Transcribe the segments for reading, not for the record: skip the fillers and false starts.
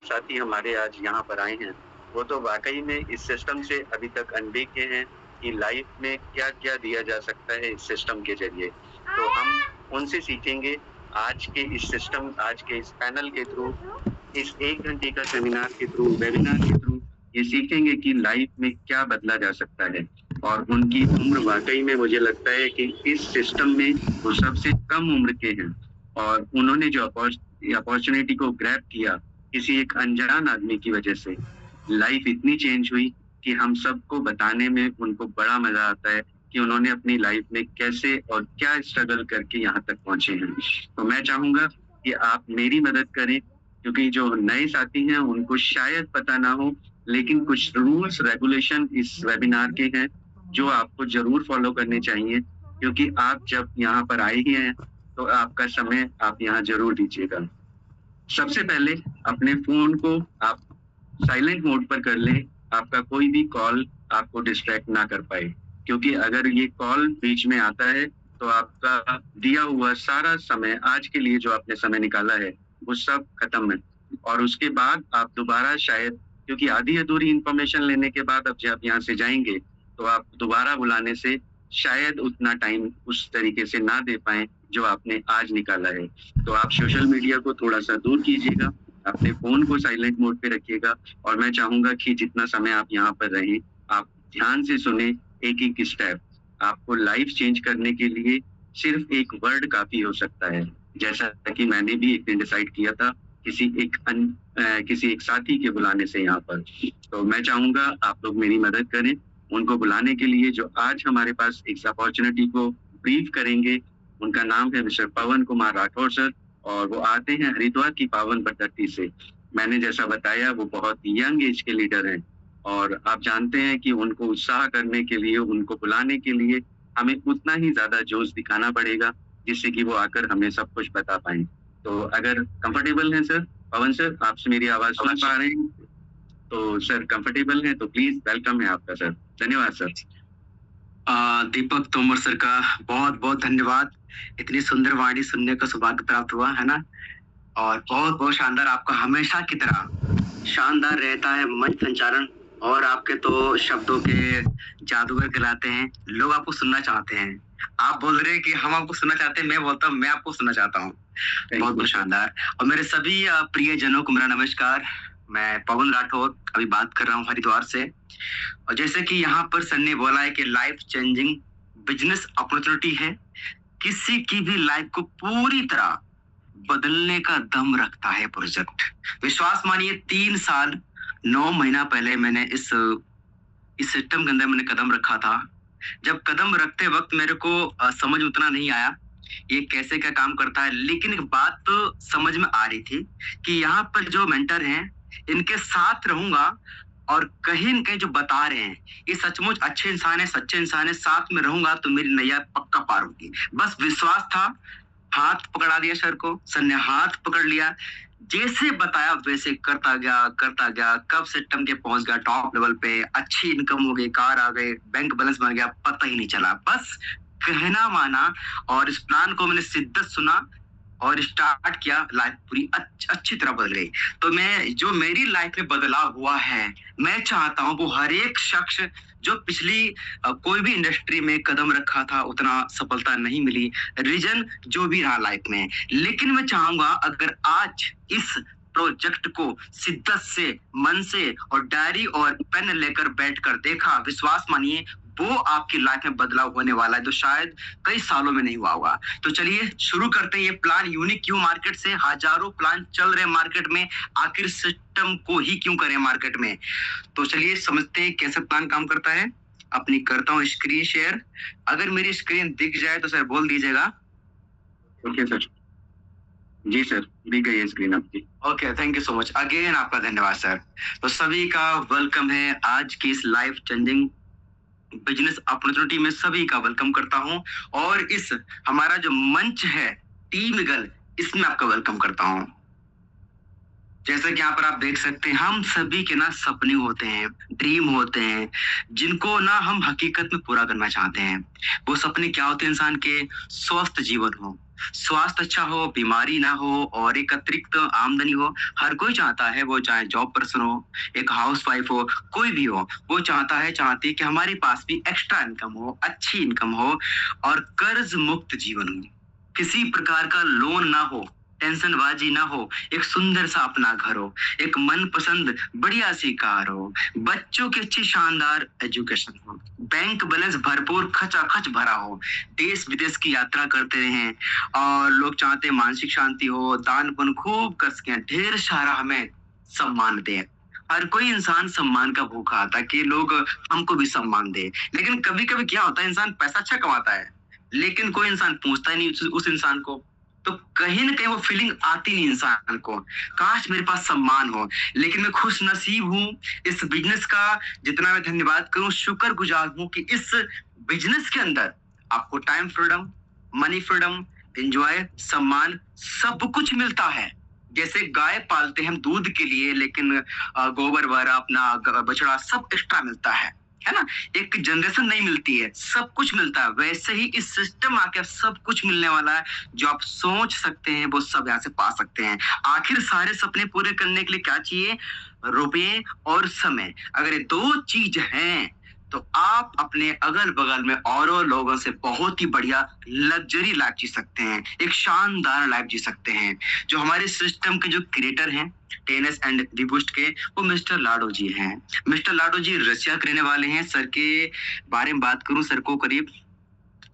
साथी हमारे आज यहाँ पर आए हैं, वो तो वाक़ई में इस सिस्टम से अभी तक अनदेखे हैं कि लाइफ़ में क्या-क्या दिया जा सकता है इस सिस्टम के ज़रिए। तो हम उनसे सीखेंगे आज के इस सिस्टम आज के इस पैनल के थ्रू, इस 1 घंटे का सेमिनार के थ्रू, वेबिनार के थ्रू ये सीखेंगे कि लाइफ़ में क्या बदला जा सकता है। और उनकी उम्र वाक़ई में मुझे लगता है कि इस सिस्टम में वो सबसे कम उम्र के हैं और उन्होंने जो अपॉर्च्युनिटी को ग्रैब किया, किसी एक अनजान आदमी की वजह से, लाइफ़ इतनी चेंज हुई कि हम सबको बताने में उनको बड़ा मज़ा आता है कि उन्होंने अपनी लाइफ़ में कैसे और क्या स्ट्रगल करके यहाँ तक पहुँचे हैं। तो मैं चाहूँगा कि आप मेरी मदद करें क्योंकि जो नए साथी हैं उनको शायद पता ना हो, लेकिन कुछ रूल्स रेगुलेशन इस वेबिनार के हैं, जो आपको ज़रूर फ़ॉलो करने चाहिए क्योंकि आप जब यहाँ पर आए ही हैं, तो आपका समय आप यहाँ ज़रूर दीजिएगा। सबसे पहले अपने फ़ोन को आप साइलेंट मोड पर कर लें, आपका कोई भी कॉल आपको डिस्ट्रैक्ट ना कर पाए। क्योंकि अगर ये कॉल बीच में आता है, तो आपका दिया हुआ सारा समय आज के लिए जो आपने समय निकाला है, वो सब खत्म है। और उसके बाद आप दोबारा शायद क्योंकि आधी-अधूरी इन्फॉर्मेशन लेने के बाद अब जब यहाँ से जाएँगे, तो आप दोबारा बुलाने से शायद उतना टाइम उस तरीके से ना दे पाएँ, जो आपने आज निकाला है। तो आप सोशल मीडिया को थोड़ा-सा दूर कीजिएगा, अपने फ़ोन को साइलेंट मोड पे रखिएगा और मैं चाहूँगा कि जितना समय आप यहाँ पर रहें, आप ध्यान से सुनें एक-एक स्टेप। आपको लाइफ़ चेंज करने के लिए सिर्फ़ एक वर्ड काफ़ी हो सकता है। जैसा कि मैंने भी एक दिन डिसाइड किया था किसी एक साथी के बुलाने से यहाँ पर। तो मैं चाहूँगा आप लोग मेरी मदद करें, उनको बुलाने के लिए जो आज हमारे पास इस अपॉर्च्युनिटी को ब्रीफ करेंगे, उनका नाम है मिस्टर पवन कुमार राठौर सर और वो आते हैं हरिद्वार की पावन धरती से। मैंने जैसा बताया वो बहुत यंग एज के लीडर हैं और आप जानते हैं कि उनको उत्साह करने के लिए, उनको बुलाने के लिए हमें उतना ही ज़्यादा जोश दिखाना पड़ेगा, जिससे कि वो आकर हमें सब कुछ बता पाएँ। तो अगर कंफर्टेबल हैं सर, पवन सर आपसे मेरी आवाज़ सुन पा रहे हैं? तो सर कंफर्टेबल हैं तो प्लीज़ वेलकम है आपका सर। धन्यवाद सर। दीपक तोमर सर का बहुत-बहुत धन्यवाद। इतनी सुंदर वाणी सुनने का सौभाग्य प्राप्त हुआ, है ना? और बहुत-बहुत शानदार आपका हमेशा की तरह शानदार रहता है मंच संचालन और आपके तो शब्दों के जादूगर कहलाते हैं। लोग आपको सुनना चाहते हैं। आप बोल रहे हैं कि हम आपको सुनना चाहते हैं, मैं बोलता हूँ मैं आपको सुनना चाहता हूँ। बहुत-बहुत शानदार। और मेरे सभी प्रियजनों को मेरा नमस्कार। मैं पवन राठौर अभी बात कर रहा हूँ हरिद्वार से। और जैसे कि यहाँ पर सर ने बोला है कि लाइफ चेंजिंग बिजनेस अपॉर्चुनिटी है, किसी की भी लाइफ को पूरी तरह बदलने का दम रखता है प्रोजेक्ट। विश्वास मानिए 3 साल 9 महीना पहले मैंने इस सिस्टम के अंदर मैंने कदम रखा था। जब कदम रखते वक्त मेरे को समझ उतना नहीं आया ये कैसे क्या काम करता है, लेकिन एक बात तो समझ में आ रही थी कि यहाँ पर जो मेंटर हैं इनके साथ रहूंगा और कहीं न कहीं जो बता रहे हैं ये सचमुच अच्छे इंसान है, सच्चे इंसान है, साथ में रहूंगा तो मेरी नैया पक्का पार होगी। बस विश्वास था, हाथ पकड़ा दिया सर को, सर ने हाथ पकड़ लिया, जैसे बताया वैसे करता गया, कब सिस्टम के पहुंच गया टॉप लेवल पे, अच्छी इनकम हो गई, कार आ गए, बैंक बैलेंस बन गया, पता ही नहीं चला। बस कहना माना और इस प्लान को मैंने शिद्दत सुना और स्टार्ट किया, लाइफ पूरी अच्छी तरह बदल गई। तो मैं जो मेरी लाइफ में बदलाव हुआ है, मैं चाहता हूँ वो हर एक शख्स जो पिछली कोई भी इंडस्ट्री में कदम रखा था उतना सफलता नहीं मिली, रीजन जो भी रहा लाइफ में, लेकिन मैं चाहूंगा अगर आज इस प्रोजेक्ट को शिद्दत से, मन से और डायरी और पेन लेकर बैठकर देखा, विश्वास मानिए वो आपकी लाइफ में बदलाव होने वाला है जो शायद कई सालों में नहीं हुआ होगा। तो चलिए शुरू करते हैं। ये प्लान यूनिक क्यों मार्केट से, हजारों प्लान चल रहे मार्केट में, आखिर सिस्टम को ही क्यों करें मार्केट में। तो चलिए समझते हैं कैसे प्लान काम करता है। अपनी करता हूँ स्क्रीन शेयर। अगर मेरी स्क्रीन दिख जाए तो सर बोल दीजिएगा। Okay sir. जी सर, दिख गई है स्क्रीन आपकी। Okay, thank you so much again, आपका धन्यवाद सर। तो सभी का वेलकम है आज की इस लाइफ चेंजिंग बिजनेस अपॉर्चुनिटी में, सभी का वेलकम करता हूं और इस हमारा जो मंच है टीम ईगल, इसमें आपका वेलकम करता हूं। जैसे कि यहाँ पर आप देख सकते हैं हम सभी के ना सपने होते हैं, ड्रीम होते हैं, जिनको ना हम हकीकत में पूरा करना चाहते हैं। वो सपने क्या होते हैं? इंसान के स्वस्थ जीवन हो, स्वास्थ्य अच्छा हो, बीमारी ना हो और एक अतिरिक्त आमदनी हो। हर कोई चाहता है, वो चाहे जॉब पर्सन हो, एक हाउसवाइफ हो, कोई भी हो, वो चाहती है कि हमारे पास भी एक्स्ट्रा इनकम हो, अच्छी इनकम हो और कर्ज मुक्त जीवन हो। किसी प्रकार का लोन ना हो, टेंशनबाजी ना हो, एक सुंदर सा अपना घर हो, एक मनपसंद बढ़िया सी कार हो, बच्चों की अच्छी शानदार एजुकेशन हो, बैंक बैलेंस भरपूर खचाखच भरा हो, देश विदेश की यात्रा करते रहें और लोग चाहते हैं मानसिक शांति हो, दान पुण्य खूब कर सकें, ढेर सारा हमें सम्मान दें। हर कोई इंसान सम्मान का भूखा आता है कि लोग हमको भी सम्मान दे। लेकिन कभी कभी क्या होता है, इंसान पैसा अच्छा कमाता है लेकिन कोई इंसान पूछता ही नहीं उस इंसान को, तो कहीं ना कहीं वो फीलिंग आती नहीं इंसान को, काश मेरे पास सम्मान हो। लेकिन मैं खुश नसीब हूँ इस बिजनेस का, जितना मैं धन्यवाद करूँ, शुक्रगुजार हूँ कि इस बिजनेस के अंदर आपको time freedom, money freedom, enjoy, सम्मान सब कुछ मिलता है। जैसे गाय पालते हैं हम दूध के लिए, लेकिन गोबर वगैरह अपना बछड़ा सब एक्स्ट्रा मिलता है ना, एक जनरेशन नहीं मिलती है, सब कुछ मिलता है। वैसे ही इस सिस्टम आके सब कुछ मिलने वाला है, जो आप सोच सकते हैं वो सब यहाँ से पा सकते हैं। आखिर सारे सपने पूरे करने के लिए क्या चाहिए? रुपये और समय। अगर ये दो चीज हैं तो आप अपने अगल बगल में और लोगों से बहुत ही बढ़िया लग्जरी लाइफ जी सकते हैं, एक शानदार लाइफ जी सकते हैं। जो हमारे सिस्टम के जो क्रिएटर हैं टेनस एंड वीबूस्ट के, वो मिस्टर लाडो जी हैं। मिस्टर लाडो जी रशिया के रहने वाले हैं। सर के बारे में बात करूं, सर को करीब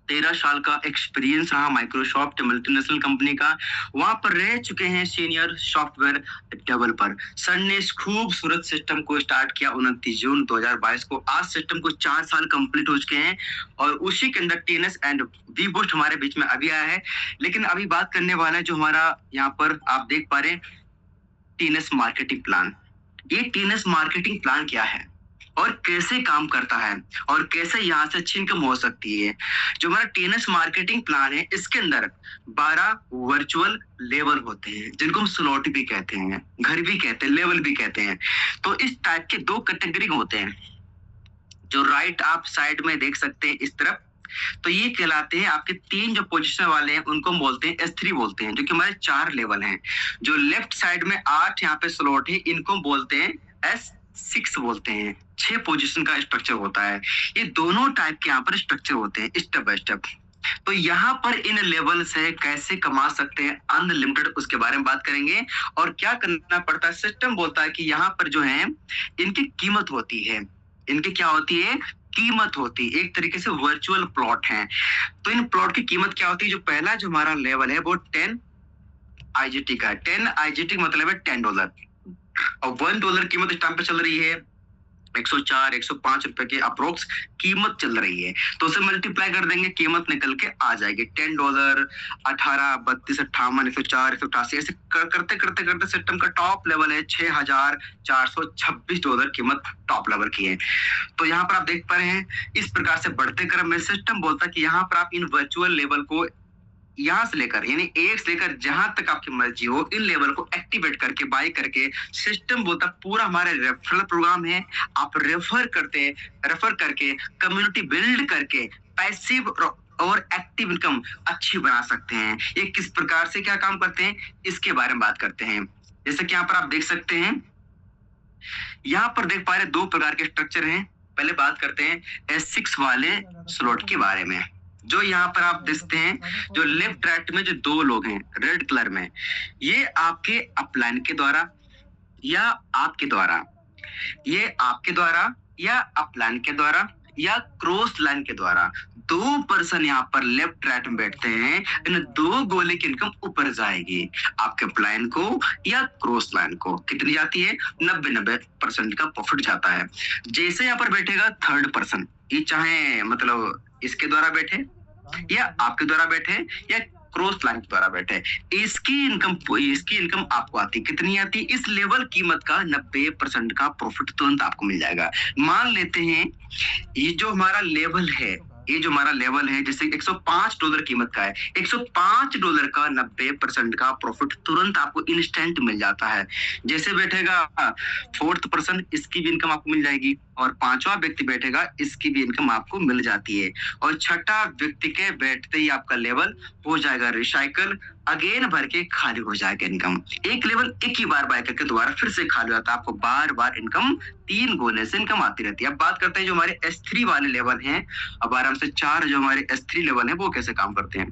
13 साल का एक्सपीरियंस रहा माइक्रोसॉफ्ट मल्टीनेशनल कंपनी का। वहां पर रह चुके हैं सीनियर सॉफ्टवेयर डेवलपर। सर ने इस खूबसूरत सिस्टम को स्टार्ट किया 29 जून 2022 को। आज सिस्टम को 4 साल कंप्लीट हो चुके हैं और उसी के अंदर टीएनएस एंड वीबूस्ट हमारे बीच में अभी आया है। लेकिन अभी बात करने वाला है जो हमारा यहाँ पर आप देख पा रहे हैं टीएनएस मार्केटिंग प्लान। ये टीएनएस मार्केटिंग प्लान क्या है और कैसे काम करता है और कैसे यहाँ से अच्छी इनकम हो सकती है। जो हमारा टीएनएस मार्केटिंग प्लान है, इसके अंदर 12 वर्चुअल लेवल होते हैं, जिनको हम स्लॉट भी कहते हैं, घर भी कहते हैं, लेवल भी कहते हैं। तो इस टाइप के 2 कैटेगरी होते हैं, जो राइट आप साइड में देख सकते हैं इस तरफ, तो ये कहलाते हैं आपके 3 जो पोजीशन वाले हैं उनको हम बोलते हैं S3 बोलते हैं, जो कि हमारे 4 लेवल हैं। जो लेफ्ट साइड में 8 यहाँ पे स्लॉट है, इनको बोलते हैं S6 बोलते हैं। 6 पोजीशन का स्ट्रक्चर होता है। ये दोनों टाइप के यहाँ पर स्ट्रक्चर होते हैं स्टेप बाय स्टेप। तो यहाँ पर इन लेवल से कैसे कमा सकते हैं अनलिमिटेड, उसके बारे में बात करेंगे। और क्या करना पड़ता है, सिस्टम बोलता है कि यहाँ पर जो है इनकी कीमत होती है। इनकी क्या होती है? कीमत होती है। एक तरीके से वर्चुअल प्लॉट है। तो इन प्लॉट की कीमत क्या होती है? जो पहला जो हमारा लेवल है वो 10 IGT का है। 10 IGT मतलब है $10 और $1 कीमत इस टाइम पे चल रही है 104 105 रुपए की अप्रोक्स कीमत चल रही है। तो उसे मल्टीप्लाई कर देंगे, कीमत निकल के आ जाएगी $10, 18, 32, 58, 104, 188, ऐसे करते करते करते सिस्टम का टॉप लेवल है $6426 कीमत टॉप लेवल की है। तो यहाँ पर आप देख पा रहे हैं इस प्रकार से बढ़ते क्रम में सिस्टम बोलता है कि यहाँ पर आप इन वर्चुअल लेवल को यहाँ से लेकर यानी 1 से लेकर जहां तक आपकी मर्जी हो, इन लेवल को एक्टिवेट करके बाय करके सिस्टम बोलता पूरा हमारे रेफरल प्रोग्राम है। आप रेफर करके कम्युनिटी बिल्ड करके पैसिव और एक्टिव इनकम अच्छी बना सकते हैं। ये किस प्रकार से क्या काम करते हैं इसके बारे में बात करते हैं। जैसे कि यहाँ पर आप देख सकते हैं, यहाँ पर देख पा रहे 2 प्रकार के स्ट्रक्चर हैं। पहले बात करते हैं S6 वाले स्लॉट के बारे में। जो यहाँ पर आप देखते हैं, जो लेफ्ट राइट में जो 2 लोग हैं रेड कलर में, ये आपके अपलाइन के द्वारा या आपके द्वारा, ये आपके द्वारा या अपलाइन के द्वारा या क्रॉस लाइन के द्वारा 2 पर्सन यहाँ पर लेफ्ट राइट में बैठते हैं। इन 2 गोले की इनकम ऊपर जाएगी, आपके अपलाइन को या क्रॉस लाइन को। कितनी जाती है? 90% का प्रॉफिट जाता है। जैसे यहाँ पर बैठेगा थर्ड पर्सन, ये चाहे मतलब इसके द्वारा बैठे या आपके द्वारा बैठे या क्रॉस लाइन के द्वारा बैठे, इसकी इनकम आपको आती। कितनी आती? इस लेवल कीमत का 90% का प्रॉफिट तुरंत आपको मिल जाएगा। मान लेते हैं ये जो हमारा लेवल है, ये जो हमारा लेवल है जैसे $105 कीमत का है, $105 का 90% का प्रॉफिट तुरंत आपको इंस्टेंट मिल जाता है। जैसे बैठेगा 4th पर्सन, इसकी भी इनकम आपको मिल जाएगी और पांचवा व्यक्ति बैठेगा, इसकी भी इनकम आपको मिल जाती है। और छठा व्यक्ति के बैठते ही आपका लेवल हो जाएगा रिसाइकल, अगेन भर के खाली हो जाएगा इनकम। एक लेवल एक ही बार बाय करके दोबारा फिर से खाली होता है, आपको बार बार इनकम 3 गोले से इनकम आती रहती है। अब बात करते हैं जो हमारे S3 वाले लेवल हैं। अब आराम से 4 जो हमारे S3 लेवल है वो कैसे काम करते हैं।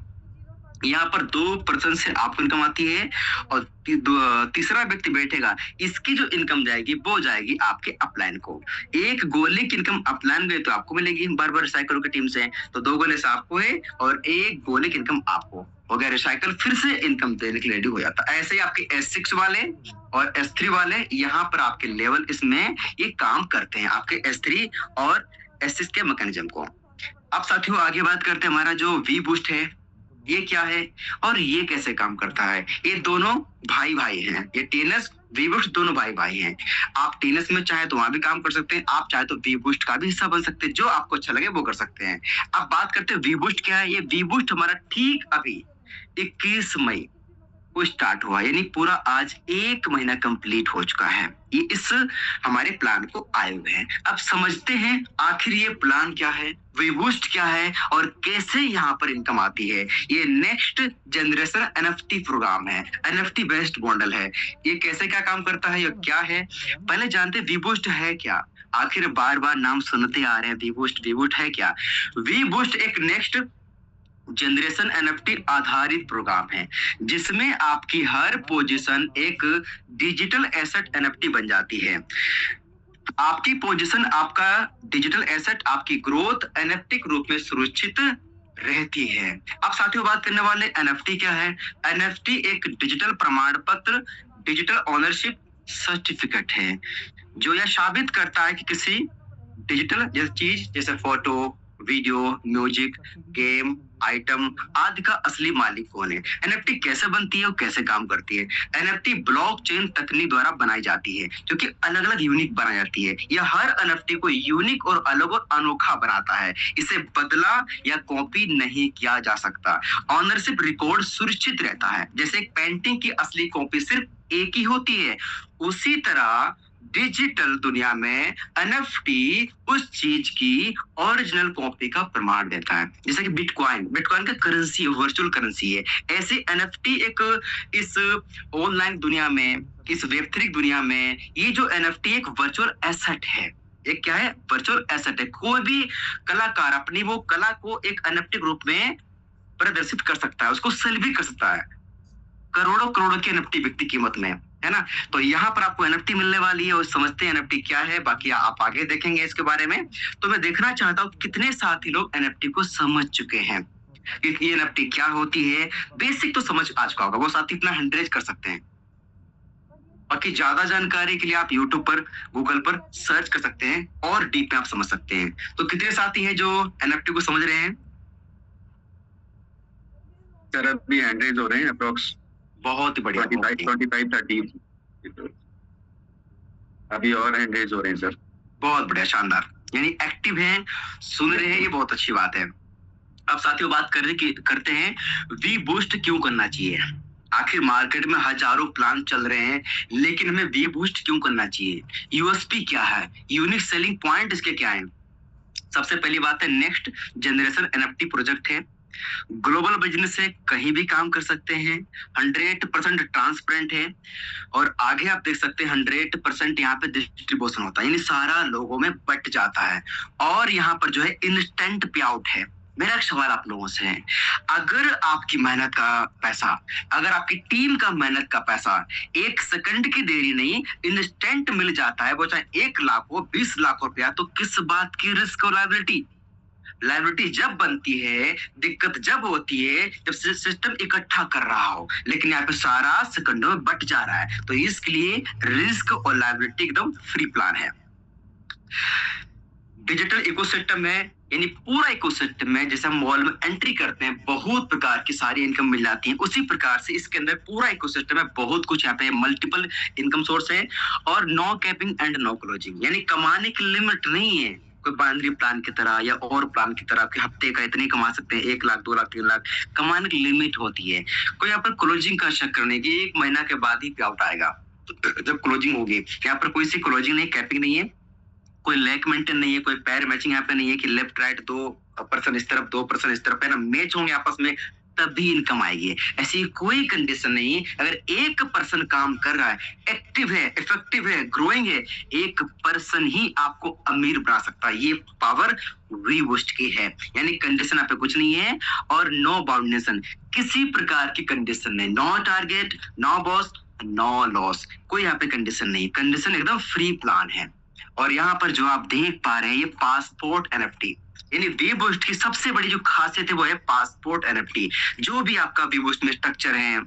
यहाँ पर 2% से आपको इनकम आती है और तीसरा व्यक्ति बैठेगा, इसकी जो इनकम जाएगी वो जाएगी आपके अपलाइन को। एक गोले की इनकम अपलाइन गए तो आपको मिलेगी बार बार रिसाइकल की टीम से, तो 2 गोले से आपको है और 1 गोले की इनकम आपको हो गया रिसाइकल, फिर से इनकम देने के लिए रेडी हो जाता है। ऐसे ही आपके S6 वाले और S3 वाले यहाँ पर आपके लेवल इसमें ये काम करते हैं, आपके S3 और S6 के मैकेनिज्म को। अब साथियों आगे बात करते हैं हमारा जो वी बूस्ट है, ये क्या है और ये कैसे काम करता है। ये दोनों भाई भाई हैं, ये टीएनएस वी बूस्ट दोनों भाई भाई हैं। आप टीएनएस में चाहे तो वहां भी काम कर सकते हैं, आप चाहे तो वी बूस्ट का भी हिस्सा बन सकते हैं, जो आपको अच्छा लगे वो कर सकते हैं। अब बात करते हैं वी बूस्ट क्या है। ये वी बूस्ट हमारा ठीक अभी 21 मई को स्टार्ट हुआ, यानी पूरा आज 1 महीना कंप्लीट हो चुका है। ये इस हमारे प्लान को आए हुए हैं। अब समझते हैं आखिर ये प्लान क्या है, वी बूस्ट क्या है और कैसे यहाँ पर इनकम आती है। ये नेक्स्ट जनरेशन एनएफटी प्रोग्राम है, एनएफटी बेस्ड बॉन्डल है। ये कैसे क्या काम करता है, ये क्या है, पहले जानते वी बूस्ट है क्या। आखिर बार बार नाम सुनते आ रहे हैं वी बूस्ट है क्या। वी बूस्ट एक नेक्स्ट जनरेशन एनएफटी आधारित प्रोग्राम है, जिसमें आपकी हर पोजीशन एक डिजिटल एसेट एनएफटी बन जाती है। आपकी पोजीशन, आपका डिजिटल एसेट, आपकी ग्रोथ एनएफटी के रूप में सुरक्षित रहती है। अब साथियों बात करने वाले एनएफटी क्या है। एनएफटी एक डिजिटल प्रमाण पत्र, डिजिटल ओनरशिप सर्टिफिकेट है, जो यह साबित करता है कि किसी डिजिटल चीज जैसे photo, video, music, game, item आदि का असली मालिक कौन है। एनएफटी कैसे बनती है और कैसे काम करती है। एनएफटी ब्लॉकचेन तकनीक द्वारा बनाई जाती है, जो कि अलग अलग यूनिक बनाई जाती है। यह हर एनएफटी को यूनिक और अलग और अनोखा बनाता है। इसे बदला या कॉपी नहीं किया जा सकता। ऑनरशिप रिकॉर्ड सुरक्षित रहता है। जैसे एक पेंटिंग की असली कॉपी सिर्फ एक ही होती है, उसी तरह डिजिटल दुनिया में एनएफटी उस चीज की ओरिजिनल कॉपी का प्रमाण देता है। जैसे कि बिटकॉइन का करेंसी, वर्चुअल करेंसी है। ऐसे एनएफटी एक इस ऑनलाइन दुनिया में, इस वेब3 दुनिया में ये जो एनएफटी एक वर्चुअल एसेट है। एक क्या है, वर्चुअल एसेट है। कोई भी कलाकार अपनी वो कला को एक एनएफटी रूप में प्रदर्शित कर सकता है, उसको सेल भी कर सकता है करोड़ों करोड़ों की एनएफटी बिकती कीमत में, है ना। तो यहाँ पर आपको एनएफटी मिलने वाली है और समझते हैं एनएफटी क्या है, बाकी आप आगे देखेंगे इसके बारे में। तो मैं देखना चाहता हूँ कितने साथी लोग एनएफटी को समझ चुके हैं कि ये एनएफटी क्या होती है। बेसिक तो समझ आ चुका होगा, वो साथी इतना हैंडरेज कर सकते हैं। बाकी ज्यादा जानकारी के लिए आप यूट्यूब पर, गूगल पर सर्च कर सकते हैं और डीप में आप समझ सकते हैं। तो कितने साथी हैं जो एनएफटी को समझ रहे हैं। सर अभी हैंडरेज हो रहे हैं अप्रोक्स बहुत ही बढ़िया, 25-30 अभी और हैंडरेज हो रहे हैं सर। बहुत बढ़िया, शानदार, यानी एक्टिव हैं, सुन रहे हैं, ये बहुत अच्छी बात है। अब साथियों बात करते हैं वी बूस्ट क्यों करना चाहिए। आखिर मार्केट में हजारों प्लान चल रहे हैं, लेकिन हमें वी बूस्ट क्यों करना चाहिए। यूएसपी क्या है, यूनिक सेलिंग पॉइंट इसके क्या है। सबसे पहली बात है नेक्स्ट जनरेशन एनएफटी प्रोजेक्ट है, ग्लोबल बिजनेस से कहीं भी काम कर सकते हैं, 100% ट्रांसपेरेंट है और आगे आप देख सकते हैं 100% यहाँ पे डिस्ट्रीब्यूशन होता है, यानी सारा लोगों में बट जाता है। और यहाँ पर जो है इंस्टेंट पे आउट है। मेरा एक सवाल आप लोगों से है, अगर आपकी मेहनत का पैसा, अगर आपकी टीम का मेहनत का पैसा 1 सेकंड की देरी नहीं इंस्टेंट मिल जाता है, वो चाहे 1 लाख हो, 20 लाख रुपया, तो किस बात की रिस्क और लायबिलिटी जब बनती है, दिक्कत जब होती है जब सिस्टम इकट्ठा कर रहा हो, लेकिन यहाँ पे सारा सेकंडों में बट जा रहा है। तो इसके लिए रिस्क और लायबिलिटी एकदम फ्री प्लान है। डिजिटल इकोसिस्टम में, यानी पूरा इकोसिस्टम में जैसे हम मॉल में एंट्री करते हैं बहुत प्रकार की सारी इनकम मिल जाती है, उसी प्रकार से इसके अंदर पूरा इकोसिस्टम में बहुत कुछ यहाँ पे मल्टीपल इनकम सोर्स है और no capping and no closing, यानी कमाने की लिमिट नहीं है कोई बाइनरी प्लान की तरह या और प्लान की तरह कि हफ्ते का इतने कमा सकते हैं, 1 लाख 2 लाख 3 लाख कमाने की लिमिट होती है। कोई यहाँ पर क्लोजिंग का शक करने की 1 महीना के बाद ही पे आउट आएगा जब क्लोजिंग होगी। यहाँ पर कोई सी क्लोजिंग नहीं, कैपिंग नहीं है। कोई लेग मेंटेन नहीं है, कोई पैर मैचिंग यहाँ पे नहीं है कि लेफ्ट राइट 2% इस तरफ 2% इस तरफ है ना, मैच होंगे आपस में तभी इनकम आएगी। ऐसी कोई कंडीशन नहीं है। अगर एक पर्सन काम कर रहा है, एक्टिव है, इफेक्टिव है, ग्रोइंग है, एक पर्सन ही आपको अमीर बना सकता है। ये पावर वी बूस्ट की है। यानी कंडीशन आप पे कुछ नहीं है और नो बाउंडेशन, किसी प्रकार की कंडीशन नहीं, no target, no boss, no loss, कोई यहाँ पे कंडीशन नहीं। कंडीशन एकदम फ्री प्लान है। और यहाँ पर जो आप देख पा रहे हैं ये पासपोर्ट एनएफटी, यानी वी बूस्ट की सबसे बड़ी जो खासियत है वो है पासपोर्ट एनएफटी। जो भी आपका वी बूस्ट में स्ट्रक्चर है,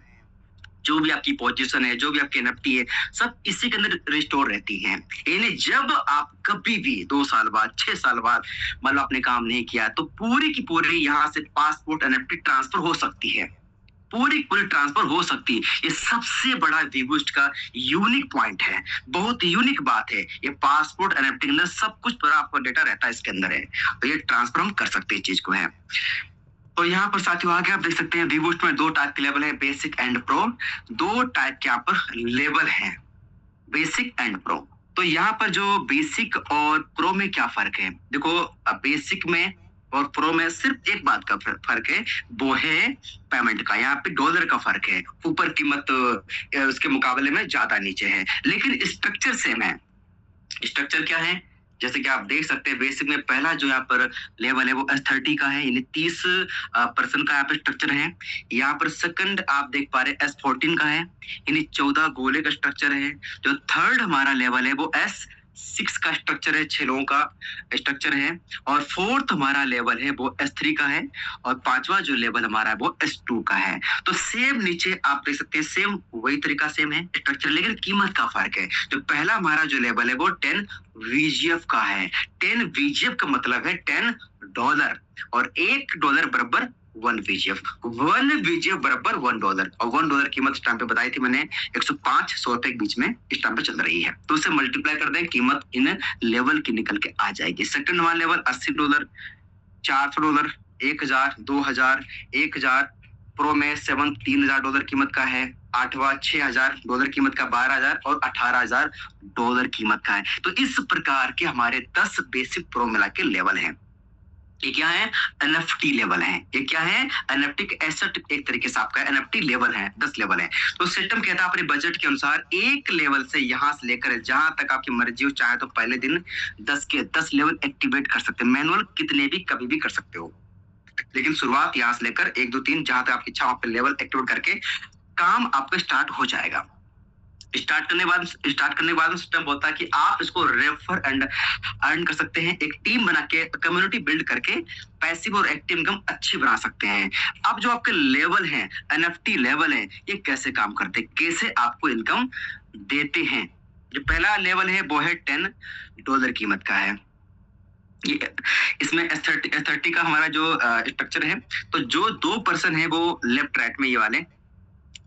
जो भी आपकी पोजीशन है, जो भी आपकी एनएफटी है, सब इसी के अंदर रिस्टोर रहती हैं। यानी जब आप कभी भी 2 साल बाद, 6 साल बाद मतलब आपने काम नहीं किया तो पूरी की पूरी यहाँ से पासपोर्ट एनएफटी ट्रांसफर हो सकती है, पूरी पूरी ट्रांसफर हो सकती है। ये सबसे बड़ा वी बूस्ट का यूनिक पॉइंट है, बहुत यूनिक बात है। ये पासपोर्ट एनएफटी के अंदर सब कुछ पूरा आपका डेटा रहता है इसके अंदर है, तो ये ट्रांसफर हम कर सकते हैं चीज को है। तो यहाँ पर साथियों आगे आप देख सकते हैं वी बूस्ट में 2 टाइप के लेवल है, बेसिक एंड प्रो। 2 टाइप के यहाँ पर लेवल है, बेसिक एंड प्रो। तो यहाँ पर जो बेसिक और प्रो में क्या फर्क है, देखो बेसिक में और प्रो में सिर्फ एक बात का फर्क है, वो है पेमेंट का। यहाँ पे डॉलर का फर्क है, ऊपर कीमत उसके मुकाबले में ज्यादा नीचे है, लेकिन स्ट्रक्चर सेम है। स्ट्रक्चर क्या है, जैसे कि आप देख सकते हैं बेसिक में पहला जो यहाँ पर लेवल है वो S30 का है, यानी 30% का यहाँ पे स्ट्रक्चर है। यहाँ पर सेकंड आप देख पा रहे हैं S14 का है, यानी 14 गोले का स्ट्रक्चर है। जो थर्ड हमारा लेवल है वो S6 का स्ट्रक्चर है, 6 लोगों का स्ट्रक्चर है। और फोर्थ हमारा लेवल है वो S3 का है, और 5वां जो लेवल हमारा है वो S2 का है। तो सेम नीचे आप देख सकते हैं, सेम वही तरीका सेम है स्ट्रक्चर, लेकिन कीमत का फर्क है। तो पहला हमारा जो लेवल है वो 10 VGF का है। 10 VGF का मतलब है $10, और $1 बराबर 1 VGF। 1 VGF बराबर $1, और $1 कीमत इस टाइम पे बताई थी मैंने 105-100 रुपए के बीच में इस टाइम पे चल रही है। तो उसे मल्टीप्लाई कर दें, कीमत इन लेवल की निकल के आ जाएगी। सेकंड वाला लेवल $80, $400, 1000, 2000, 1000। प्रो में 7 $3000 कीमत का है। 8वां $6000 कीमत का, 12000 और $18000 कीमत का है। तो इस प्रकार के हमारे 10 बेसिक प्रो मिला के लेवल हैं। ये क्या है, एनएफटी लेवल है। ये क्या है, एनएफटी एसेट एक तरीके से आपका एनएफटी लेवल है, 10 लेवल है। तो सिस्टम कहता है अपने बजट के अनुसार एक लेवल से यहां से लेकर जहां तक आपकी मर्जी हो, चाहे तो पहले दिन 10 के 10 लेवल एक्टिवेट कर सकते हैं। मैनुअल कितने भी कभी भी कर सकते हो, लेकिन शुरुआत यहां से लेकर 1 2 3 जहां तक आपकी इच्छा वहां पे लेवल एक्टिवेट करके काम आपका स्टार्ट हो जाएगा। स्टार्ट करने के बाद सिस्टम बोलता है कि आप इसको रेफर एंड अर्न कर सकते हैं। एक टीम बना के, कम्युनिटी बिल्ड करके पैसिव और एक्टिव इनकम अच्छी बना सकते हैं। अब जो आपके लेवल हैं, एनएफटी लेवल है, ये कैसे काम करते हैं, कैसे आपको इनकम देते हैं। जो पहला लेवल है वो है $10 कीमत का है। ये इसमें S30 का हमारा जो स्ट्रक्चर है, तो जो 2% है वो लेफ्ट राइट में ये वाले,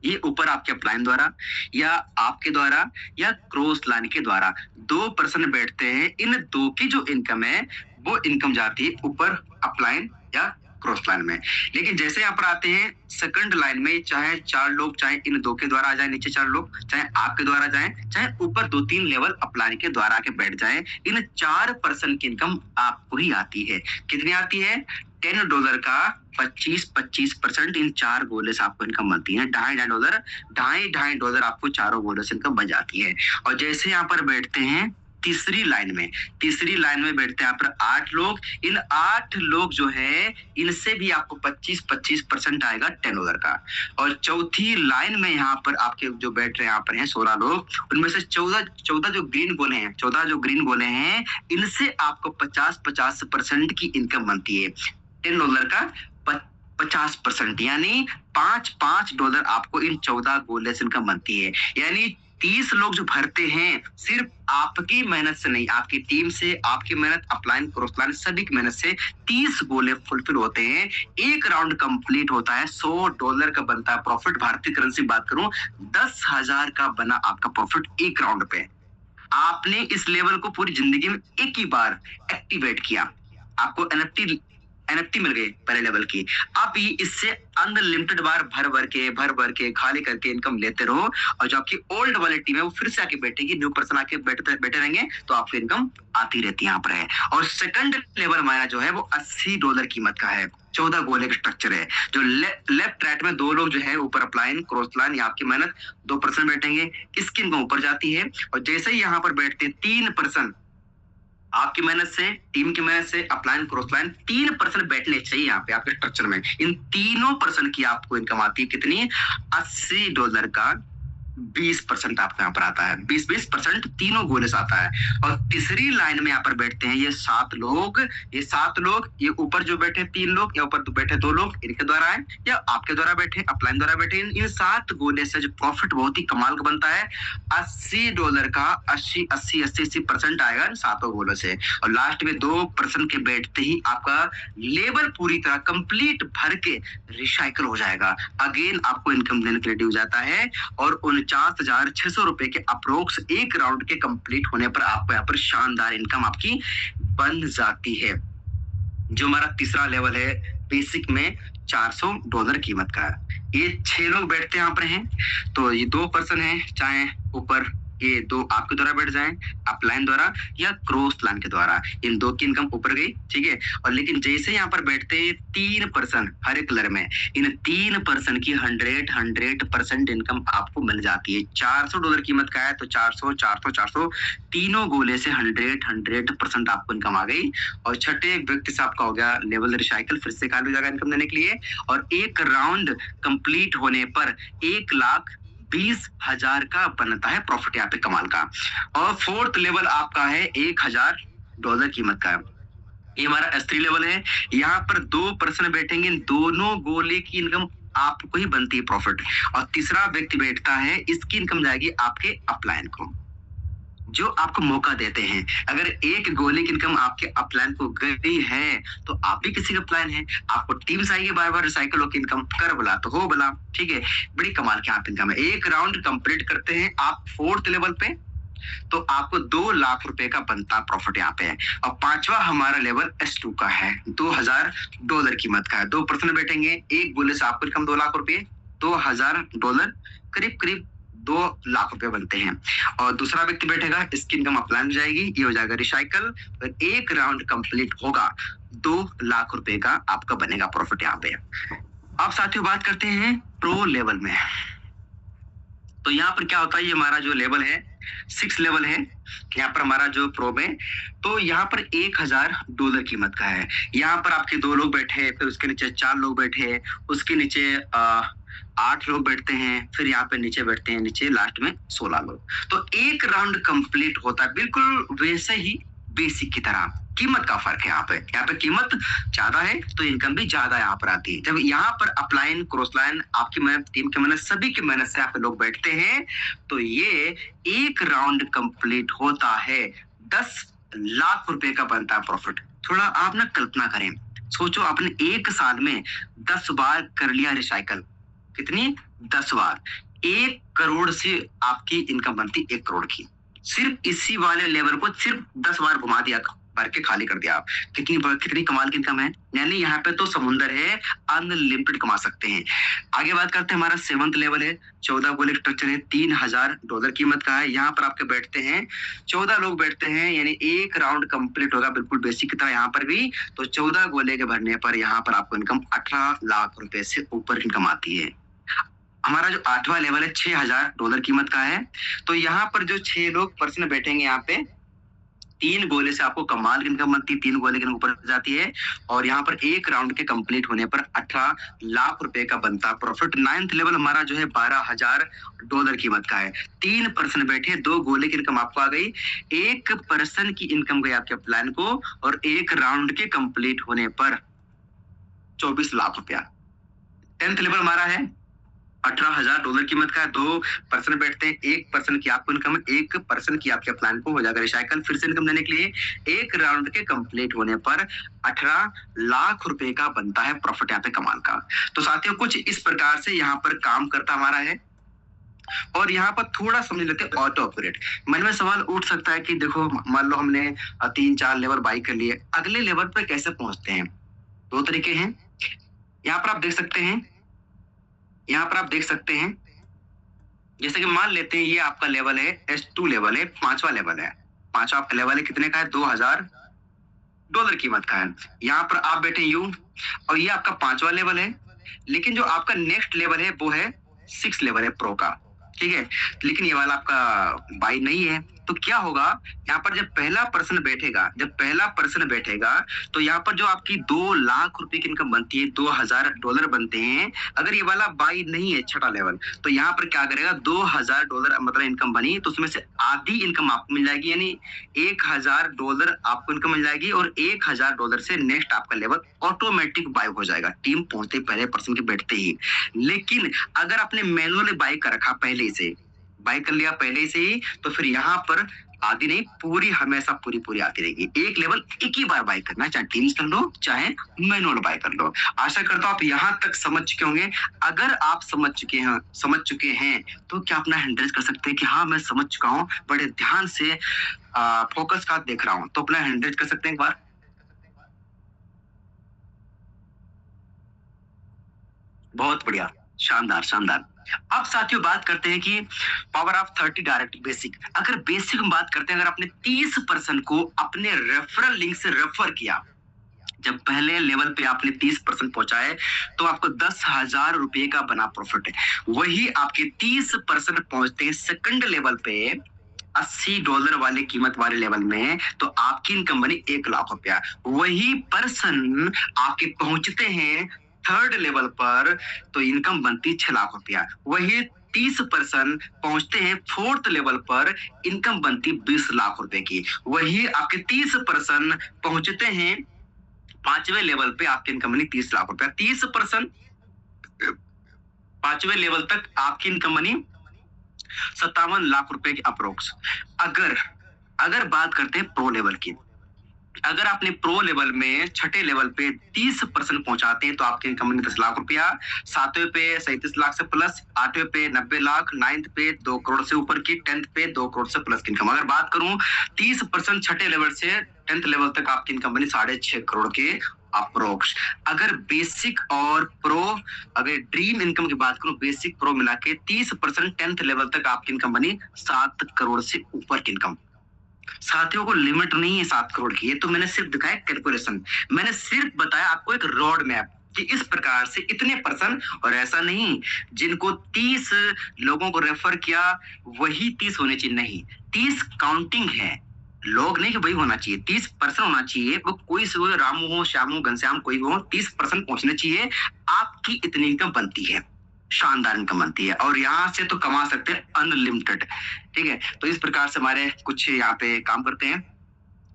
ये ऊपर आपके अपलाइन द्वारा या आपके द्वारा या क्रॉस लाइन के द्वारा 2% बैठते हैं। इन 2 की जो इनकम है वो इनकम जाती है ऊपर अपलाइन या क्रॉस लाइन में। लेकिन जैसे यहाँ पर आते हैं सेकंड लाइन में, चाहे 4 लोग, चाहे इन 2 के द्वारा आ जाए नीचे 4 लोग, चाहे आपके द्वारा जाए, चाहे ऊपर 2-3 लेवल अपलाइन के द्वारा के बैठ जाए, इन 4% की इनकम आपको ही आती है। कितनी आती है, $10 का 25% इन 4 गोले से आपको इनकम बनती है। $2.5 आपको चारों गोले से इनकम बन जाती है। और जैसे यहाँ पर बैठते हैं तीसरी लाइन में बैठते हैं यहाँ पर 8 लोग। इन 8 लोग जो है इनसे भी आपको 25% आएगा $10 का। और चौथी लाइन में यहाँ पर आपके जो बैठ रहे हैं यहाँ पर हैं 16 लोग, उनमें से 14 जो ग्रीन गोले हैं इनसे आपको 50% की इनकम बनती है। $10 का 50%, यानी $5 आपको इन 14 गोले से इनकम बनती है। यानी 30 लोग जो भरते हैं सिर्फ आपकी मेहनत से नहीं, आपकी टीम से, आपकी मेहनत, अपलाइन क्रॉसलाइन सभी की मेहनत से 30 गोले फुलफिल होते हैं। एक राउंड कंप्लीट होता है, $100 का बनता है प्रॉफिट। भारतीय करेंसी बात करूं, 10,000 का बना आपका प्रॉफिट एक राउंड पे। आपने इस लेवल को पूरी जिंदगी में एक ही बार एक्टिवेट किया। आपको एनएफटी NFT मिल गई पहले लेवल की। आप ये इससे अनलिमिटेड बार भर के खाली करके इनकम लेते रहो, और जो आपकी ओल्ड वाली टीम है वो फिर से आके बैठेगी, न्यू पर्सन आके बैठे रहेंगे, तो आपकी इनकम आती रहती है यहाँ पर है। और सेकंड लेवल हमारा जो है वो $80 कीमत का है। 14 गोले का स्ट्रक्चर है, जो लेफ्ट राइट में दो लोग जो है ऊपर अपलाइन क्रॉस लाइन, या आपकी मेहनत 2% बैठेंगे, इसकी इनकम ऊपर जाती है। और जैसे ही यहाँ पर बैठते 3% आपकी मेहनत से, टीम की मेहनत से, अपलाइन क्रॉस लाइन 3% बैठने चाहिए यहाँ पे आपके स्ट्रक्चर में। इन तीनों परसेंट की आपको इनकम आती है कितनी? $80 का 20% आपको यहाँ पर आता है। 20% तीनों गोले से आता है। और तीसरी लाइन में यहाँ पर बैठते हैं ये 7 लोग, ये ऊपर जो बैठे 3 लोग, या ऊपर बैठे 2 लोग, इनके द्वारा है या आपके द्वारा बैठे, अपलाइन द्वारा बैठे, इन 7 गोले से जो प्रॉफिट बहुत ही कमाल का बनता है, $80 का 80% आएगा इन 7 गोलों से। और लास्ट में 2% के बैठते ही आपका लेवल पूरी तरह कंप्लीट भर के रिसाइकल हो जाएगा। अगेन आपको इनकम देने के रेडी हो जाता है। और 49,600 रुपए के अप्रोक्स एक राउंड के कंप्लीट होने पर आपको यहाँ पर शानदार इनकम आपकी बन जाती है। जो हमारा तीसरा लेवल है बेसिक में $400 कीमत का, ये 6 लोग बैठते यहाँ पर हैं। तो ये 2% है, चाहे ऊपर ये 2 आपके द्वारा बैठ जाएं, अपलाइन द्वारा या क्रॉस लाइन के द्वारा, इन 2 की इनकम ऊपर गई, ठीक है। और लेकिन जैसे यहाँ पर बैठते 3% हर एक कलर में, इन 3% की 100% इनकम आपको मिल जाती है। $400 कीमत का है, तो 400 तीनों गोले से 100% आपको इनकम आ गई। और छठे व्यक्ति से आपका हो गया लेवल रिसाइकल, फिर से खाली हो जाएगा इनकम देने के लिए। और एक राउंड कंप्लीट होने पर 1,20,000 का बनता है प्रॉफिट यहाँ पे कमाल का। और फोर्थ लेवल आपका है $1,000 कीमत का, ये हमारा S3 लेवल है। यहाँ पर 2% बैठेंगे, दोनों गोले की इनकम आपको ही बनती है प्रॉफिट। और तीसरा व्यक्ति बैठता है, इसकी इनकम जाएगी आपके अपलाइन को, जो आपको मौका देते हैं। अगर एक गोले की इनकम आपके अपलाइन को गई है, तो आप भी किसी का अपलाइन है, आपको टीम्स आएगी बार बार रिसाइकल होकर इनकम कर बोला तो हो बोला, ठीक है। बड़ी कमाल की आप इनकम है। एक राउंड कंप्लीट करते हैं आप 4th लेवल पे, तो आपको $2 लाख का बनता प्रॉफिट यहाँ पे है। और 5वां हमारा लेवल S2 का है, $2,000 कीमत का है। 2% बैठेंगे, एक गोले से आपको इनकम $2 लाख, $2,000 करीब 2 लाख रुपए बनते हैं। और दूसरा व्यक्ति बैठेगा, इसकी इनकम अपलाइन जाएगी, ये हो जाएगा रिसाइकल। और एक राउंड कंप्लीट होगा, $2 लाख का आपका बनेगा प्रॉफिट यहाँ पे। अब साथियों बात करते हैं प्रो लेवल में। तो यहाँ पर क्या होता है, ये हमारा जो लेवल है 6 लेवल है यहाँ पर हमारा जो प्रो में। तो यहाँ पर $1,000 कीमत का है। यहाँ पर आपके 2 लोग बैठे, फिर उसके नीचे 4 लोग बैठे, उसके नीचे 8 लोग बैठते हैं, फिर यहाँ पे नीचे बैठते हैं, नीचे लास्ट में 16 लोग। तो एक राउंड कंप्लीट होता है बिल्कुल वैसे ही बेसिक की तरह। कीमत का फर्क है यहाँ पे कीमत ज्यादा है तो इनकम भी ज्यादा यहाँ पर आती है। जब यहाँ पर अपलाइन क्रॉस लाइन आपकी मेहनत, टीम की मेहनत, सभी की मेहनत से यहाँ पे लोग बैठते हैं, तो ये एक राउंड कंप्लीट होता है $10 लाख का बनता है प्रॉफिट। थोड़ा आप ना कल्पना करें, सोचो आपने एक साल में 10 बार कर लिया रिसाइकल, कितनी 10 बार, 1 करोड़ से आपकी इनकम बनती 1 करोड़ की। सिर्फ इसी वाले लेवल को सिर्फ 10 बार घुमा दिया, भर के खाली कर दिया आप, कितनी कमाल की इनकम है। यानी यहाँ पे तो समुंदर है, अनलिमिटेड कमा सकते हैं। आगे बात करते हैं, हमारा 7th लेवल है, 14 गोले स्ट्रक्चर है, $3,000 कीमत का है। यहाँ पर आपके बैठते हैं 14 लोग बैठते हैं, यानी एक राउंड कंप्लीट होगा बिल्कुल बेसिक की तरह यहाँ पर भी। तो 14 गोले के भरने पर यहाँ पर आपको इनकम $18 लाख से ऊपर इनकम आती है। हमारा जो 8वां लेवल है $6,000 कीमत का है। तो यहाँ पर जो 6 लोग पर्सन बैठेंगे, यहाँ पे 3 गोले से आपको कमाल की इनकम बनती है, 3 गोले के ऊपर जाती है। और यहाँ पर एक राउंड के कंप्लीट होने पर $18 लाख का बनता प्रॉफिट। 9th लेवल हमारा जो है $12,000 कीमत का है। 3% बैठे, 2 गोले की इनकम आपको आ गई, 1% की इनकम गई आपके प्लान को, और एक राउंड के कंप्लीट होने पर $24 लाख। 10th लेवल हमारा है $18,000 कीमत का है। 2% बैठते हैं, 1% की आपको इनकम, 1% की आपके प्लान को हो जाएगा रिसाइकल। फिर से इनकम देने के लिए एक राउंड के कंप्लीट होने पर $18 लाख का बनता है प्रॉफिट यहाँ पे कमाल का। तो साथियों कुछ इस प्रकार से यहाँ पर काम करता हमारा है। और यहाँ पर थोड़ा समझ लेते हैं ऑटो ऑपरेट। मन में सवाल उठ सकता है कि देखो मान लो हमने 3-4 लेवल बाई कर लिए, अगले लेवल पर कैसे पहुंचते हैं। दो तरीके हैं। यहाँ पर आप देख सकते हैं, यहाँ पर आप देख सकते हैं, जैसे कि मान लेते हैं ये आपका लेवल है S2 लेवल है, 5वां लेवल है। 5वां आपका लेवल है, कितने का है? $2000 कीमत का है। यहाँ पर आप बैठे यू, और ये आपका 5वां लेवल है। लेकिन जो आपका नेक्स्ट लेवल है वो है 6 लेवल है प्रो का, ठीक है। लेकिन ये वाला आपका बाई नहीं है। तो क्या होगा, यहाँ पर जब पहला पर्सन बैठेगा, तो यहाँ पर जो आपकी 2 लाख रुपए की इनकम बनती है, $2000 बनते हैं। अगर ये वाला बाई नहीं है, छठा लेवल, तो यहाँ पर क्या करेगा, $2000 मतलब इनकम बनी, तो उसमें से आधी इनकम आपको मिल जाएगी, यानी $1000 आपको इनकम मिल जाएगी, और $1000 से नेक्स्ट आपका लेवल ऑटोमेटिक बाय हो जाएगा, टीम पहुंचते पहले पर्सन के बैठते ही। लेकिन अगर आपने मैनुअली बाय कर रखा, पहले से बाय कर लिया पहले से ही, तो फिर यहाँ पर आधी नहीं, पूरी हमेशा पूरी आती रहेगी। एक लेवल एक ही बार बाय करना, चाहे टीम कर लो चाहे मैनुअल बाय कर लो। आशा करता हूं आप यहाँ तक समझ चुके होंगे। अगर आप समझ चुके हैं तो क्या अपना हैंडल कर सकते हैं कि हाँ मैं समझ चुका हूँ, बड़े ध्यान से फोकस का देख रहा हूँ, तो अपना हैंडल कर सकते हैं एक बार। बहुत बढ़िया, शानदार। अब साथियों बात करते हैं कि पावर ऑफ 30 डायरेक्ट बेसिक। अगर बेसिक में बात करते हैं, अगर आपने 30% को अपने रेफरल लिंक से रेफर किया, जब पहले लेवल पे आपने 30% पहुंचाए, तो आपको 10,000 रुपए का बना प्रॉफिट है। वही आपके 30% पहुंचते हैं सेकंड लेवल पे, $80 वाले कीमत वाले लेवल में, तो आपकी इनकम बनी 1 लाख रुपया। वही पर्सन आपके पहुंचते हैं थर्ड लेवल पर, तो इनकम बनती 6 लाख रुपया। वही 30% पहुंचते हैं फोर्थ लेवल पर, इनकम बनती 20 लाख रुपए की। वही आपके 30% पहुंचते हैं 5वें लेवल पे, आपकी इनकम बनी 30 लाख रुपया। 30% 5वें लेवल तक आपकी इनकम बनी 57 लाख रुपए की अप्रोक्स। अगर बात करते हैं प्रो लेवल की, अगर आपने प्रो लेवल में छठे लेवल पे 30% पहुंचाते हैं, तो आपकी इनकम बनी 10 लाख रुपया। 7वें पे 37 लाख से प्लस, 8वें पे 90 लाख, 9th पे 2 करोड़ से ऊपर की, 10th पे 2 करोड़ से प्लस की इनकम। अगर बात करूं 30% छठे लेवल से 10th लेवल तक आपकी इनकम बनी 6.5 करोड़ के अप्रोक्स। अगर बेसिक और प्रो, अगर ड्रीम इनकम की बात करूं, बेसिक प्रो मिला के 30% 10th लेवल तक आपकी इनकम बनी 7 करोड़ से ऊपर की इनकम। साथियों को लिमिट नहीं है 7 करोड़ की, ये तो मैंने सिर्फ दिखाया कैलकुलेशन, मैंने सिर्फ बताया आपको एक रोड मैप कि इस प्रकार से इतने पर्सन। और ऐसा नहीं जिनको 30 लोगों को रेफर किया वही 30 होने चाहिए, नहीं, 30 काउंटिंग है, लोग नहीं कि वही होना चाहिए, 30% होना चाहिए। वो कोई से हो, रामू हो, श्याम हो, घनश्याम कोई हो, 30% पहुंचने चाहिए, आपकी इतनी इनकम बनती है, शानदार इनकम बनती है। और यहाँ से तो कमा सकते हैं अनलिमिटेड, ठीक है। तो इस प्रकार से हमारे कुछ यहाँ पे काम करते हैं।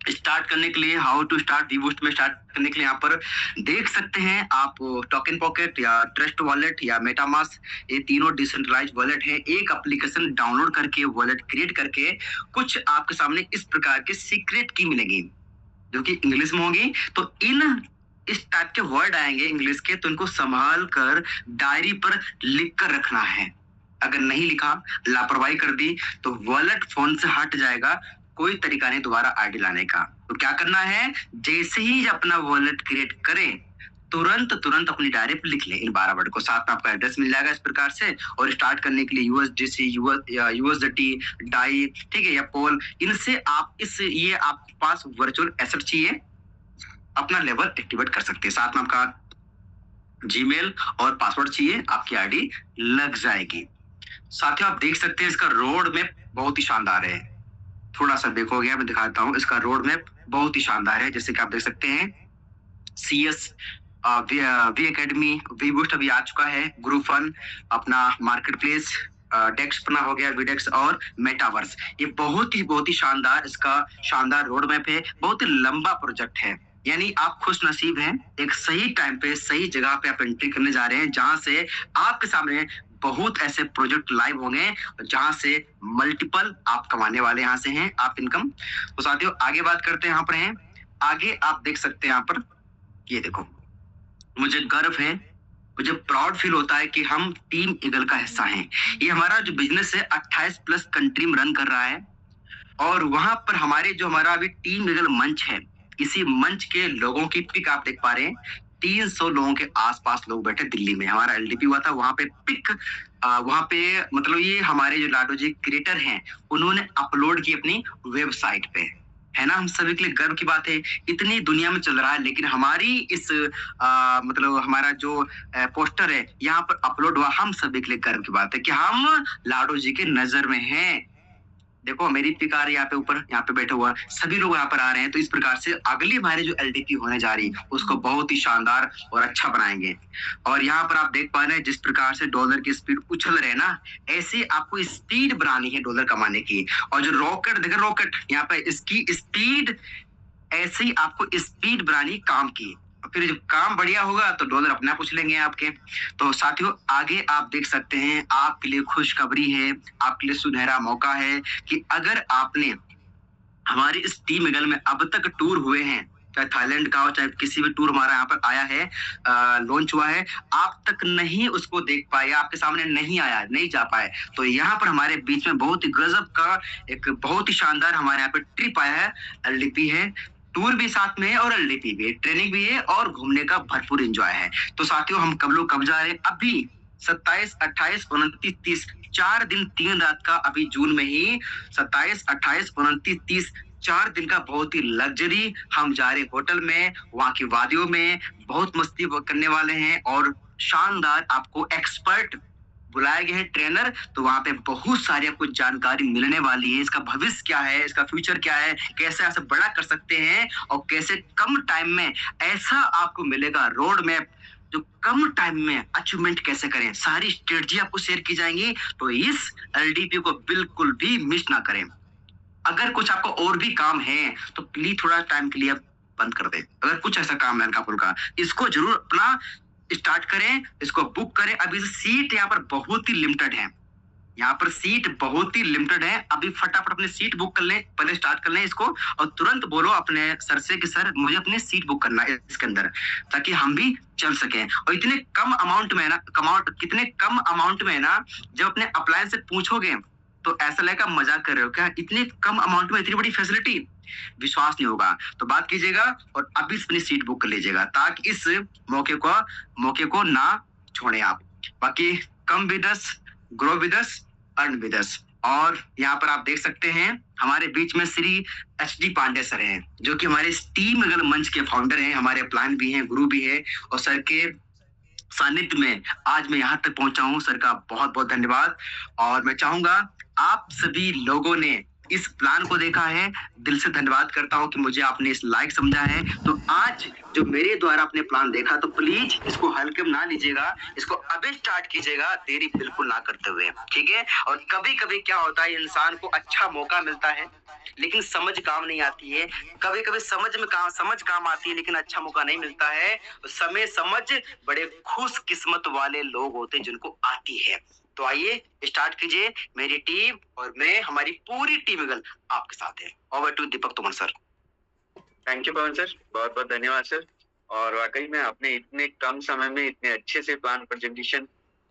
स्टार्ट करने के लिए हाउ टू स्टार्ट वीबूस्ट में स्टार्ट करने के लिए यहाँ पर देख सकते हैं आप, टोकन पॉकेट या ट्रस्ट वॉलेट या मेटामास्क, ये तीनों डिसेंट्रलाइज्ड वॉलेट है। एक एप्लीकेशन डाउनलोड करके वॉलेट क्रिएट करके कुछ आपके सामने इस प्रकार के सीक्रेट की मिलेगी जो कि इंग्लिश में होगी। तो इस टाइप के वर्ड आएंगे इंग्लिश के, तो इनको संभाल कर डायरी पर लिख कर रखना है। अगर नहीं लिखा, लापरवाही कर दी, तो वॉलेट फोन से हट जाएगा, कोई तरीका नहीं दोबारा आईडी लाने का। तो क्या करना है, जैसे ही अपना वॉलेट क्रिएट करें, तुरंत अपनी डायरी पर लिख लें इन 12 वर्ड को। साथ में आपका एड्रेस मिल जाएगा इस प्रकार से। और स्टार्ट करने के लिए USDC, USDT, डाई, ठीक है, या पोल, इनसे आप ये आपके पास वर्चुअल एसेट चाहिए, अपना लेवल एक्टिवेट कर सकते हैं। साथ में आपका जीमेल और पासवर्ड चाहिए, आपकी आईडी लग जाएगी। साथियों आप देख सकते हैं इसका रोड मैप बहुत ही शानदार है। थोड़ा सा देखोगे, मैं दिखाता हूँ, इसका रोड मैप बहुत ही शानदार है। जैसे कि आप देख सकते हैं CS, वी एकेडमी, वीबूस्ट अभी आ चुका है, ग्रुप फन, अपना मार्केट प्लेस, डेक्स अपना हो गया, वीडेक्स और मेटावर्स। ये बहुत ही शानदार, इसका शानदार रोड मैप है। बहुत ही लंबा प्रोजेक्ट है, यानी आप खुश नसीब हैं, एक सही टाइम पे सही जगह पे आप एंट्री करने जा रहे हैं, जहां से आपके सामने बहुत ऐसे प्रोजेक्ट लाइव होंगे जहां से मल्टीपल आप कमाने वाले यहाँ से हैं आप इनकम। तो साथियों आगे बात करते हैं, यहाँ पर हैं आगे आप देख सकते हैं यहाँ पर, ये देखो, मुझे गर्व है, मुझे प्राउड फील होता है कि हम टीम ईगल का हिस्सा हैं। ये हमारा जो बिजनेस है 28+ कंट्री में रन कर रहा है, और वहां पर हमारा अभी टीम ईगल मंच है, इसी मंच के लोगों की पिक आप देख पा रहे हैं। 300 लोगों के आसपास लोग बैठे दिल्ली में, हमारा एलडीपी हुआ था वहां पे पिक, वहां पे मतलब ये हमारे जो लाडो जी क्रिएटर हैं उन्होंने अपलोड की अपनी वेबसाइट पे, है ना। हम सभी के लिए गर्व की बात है, इतनी दुनिया में चल रहा है लेकिन हमारी इस मतलब हमारा जो पोस्टर है यहाँ पर अपलोड हुआ, हम सभी के लिए गर्व की बात है कि हम लाडो जी के नजर में हैं। देखो मेरी पिकार यहाँ पे ऊपर यहाँ पे बैठा हुआ, सभी लोग यहाँ पर आ रहे हैं, तो इस प्रकार से अगली हमारी जो एलडीपी होने जा रही है उसको बहुत ही शानदार और अच्छा बनाएंगे। और यहाँ पर आप देख पा रहे हैं जिस प्रकार से डॉलर की स्पीड उछल रहे हैं ना, ऐसे आपको स्पीड बनानी है डॉलर कमाने की। और जो रॉकेट देखे, रॉकेट यहाँ पे इसकी स्पीड, ऐसे ही आपको स्पीड बनानी काम की, फिर जब काम बढ़िया होगा तो डॉलर अपना पूछ लेंगे आपके। तो साथियों आगे आप देख सकते हैं, आपके लिए खुशखबरी है, आपके लिए सुनहरा मौका है कि अगर आपने हमारी इस टीम ईगल में अब तक टूर हुए हैं, चाहे थाईलैंड का हो चाहे किसी भी टूर हमारा यहाँ पर आया है, लॉन्च हुआ है, आप तक नहीं उसको देख पाए, आपके सामने नहीं आया, नहीं जा पाए, तो यहाँ पर हमारे बीच में बहुत ही गजब का एक बहुत ही शानदार हमारे यहाँ पे ट्रिप आया है, एलडीपी है, टूर भी साथ में है और एलडीपी भी है, ट्रेनिंग भी है और घूमने का भरपूर एंजॉय है। तो साथियों हम कब लोग कब जा रहे हैं, अभी 27, 28, 29, 30, 4 दिन 3 रात का, अभी जून में ही 27, 28, 29, 30 4 दिन का बहुत ही लग्जरी हम जा रहे होटल में, वहां की वादियों में बहुत मस्ती करने वाले हैं और शानदार आपको एक्सपर्ट बुलाए गए हैं ट्रेनर, तो वहां पे बहुत सारी आपको जानकारी मिलने वाली है, इसका भविष्य क्या है, इसका फ्यूचर क्या है, कैसे ऐसे बड़ा कर सकते हैं और कैसे कम टाइम में ऐसा आपको मिलेगा रोड मैप जो कम टाइम में अचीवमेंट कैसे करें, सारी स्ट्रेटजी आपको शेयर की जाएंगी। तो इस एलडीपी को बिल्कुल भी मिस ना करें। अगर कुछ आपको और भी काम है तो प्लीज थोड़ा टाइम के लिए बंद कर दे, अगर कुछ ऐसा काम है हल्का फुल्का, इसको जरूर अपना स्टार्ट करें, इसको बुक करें। अभी सीट यहाँ पर बहुत ही लिमिटेड है, यहाँ पर सीट बहुत ही लिमिटेड है, अभी फटाफट अपनी सीट बुक कर लें, पहले स्टार्ट कर लें इसको और तुरंत बोलो अपने सर से कि सर मुझे अपनी सीट बुक करना है इसके अंदर, ताकि हम भी चल सकें। और इतने कम अमाउंट में ना, कितने कम अमाउंट में ना, जब अपने अप्लायंस से पूछोगे तो ऐसा लगेगा मजाक कर रहे हो क्या, इतने कम अमाउंट में इतनी बड़ी फैसिलिटी, विश्वास नहीं होगा। तो बात कीजिएगा और अभी अपनी सीट बुक कर लीजिएगा ताकि इस मौके को ना छोड़े आप। बाकी come with us, grow with us, earn with us. और यहाँ पर आप देख सकते हैं हमारे बीच में श्री एच.डी. पांडे सर हैं, जो कि हमारे टीम ईगल मंच के फाउंडर हैं, हमारे प्लान भी हैं, गुरु भी है, और सर के सानिध्य में आज मैं यहाँ तक पहुंचा हूँ। सर का बहुत बहुत धन्यवाद। और मैं चाहूंगा आप सभी लोगों ने इस प्लान को देखा है, दिल से धन्यवाद करता हूं कि मुझे आपने इस लायक समझा है। तो आज जो मेरे द्वारा आपने प्लान देखा, तो प्लीज इसको हल्के में ना लीजिएगा, इसको अभी स्टार्ट कीजिएगा, देरी बिल्कुल ना करते हुए, ठीक है। और कभी कभी क्या होता है, इंसान को अच्छा मौका मिलता है लेकिन समझ काम नहीं आती है, कभी कभी समझ काम आती है लेकिन अच्छा मौका नहीं मिलता है। तो समझ बड़े खुश किस्मत वाले लोग होते हैं जिनको आती है। तो आइए स्टार्ट कीजिए, मेरी टीम और मैं, हमारी पूरी टीम ईगल आपके साथ है। Over to Deepak Tomar sir. Thank you Pawan sir, बहुत बहुत धन्यवाद सर। और वाकई में आपने इतने कम समय में इतने अच्छे से प्लान प्रेजेंटेशन,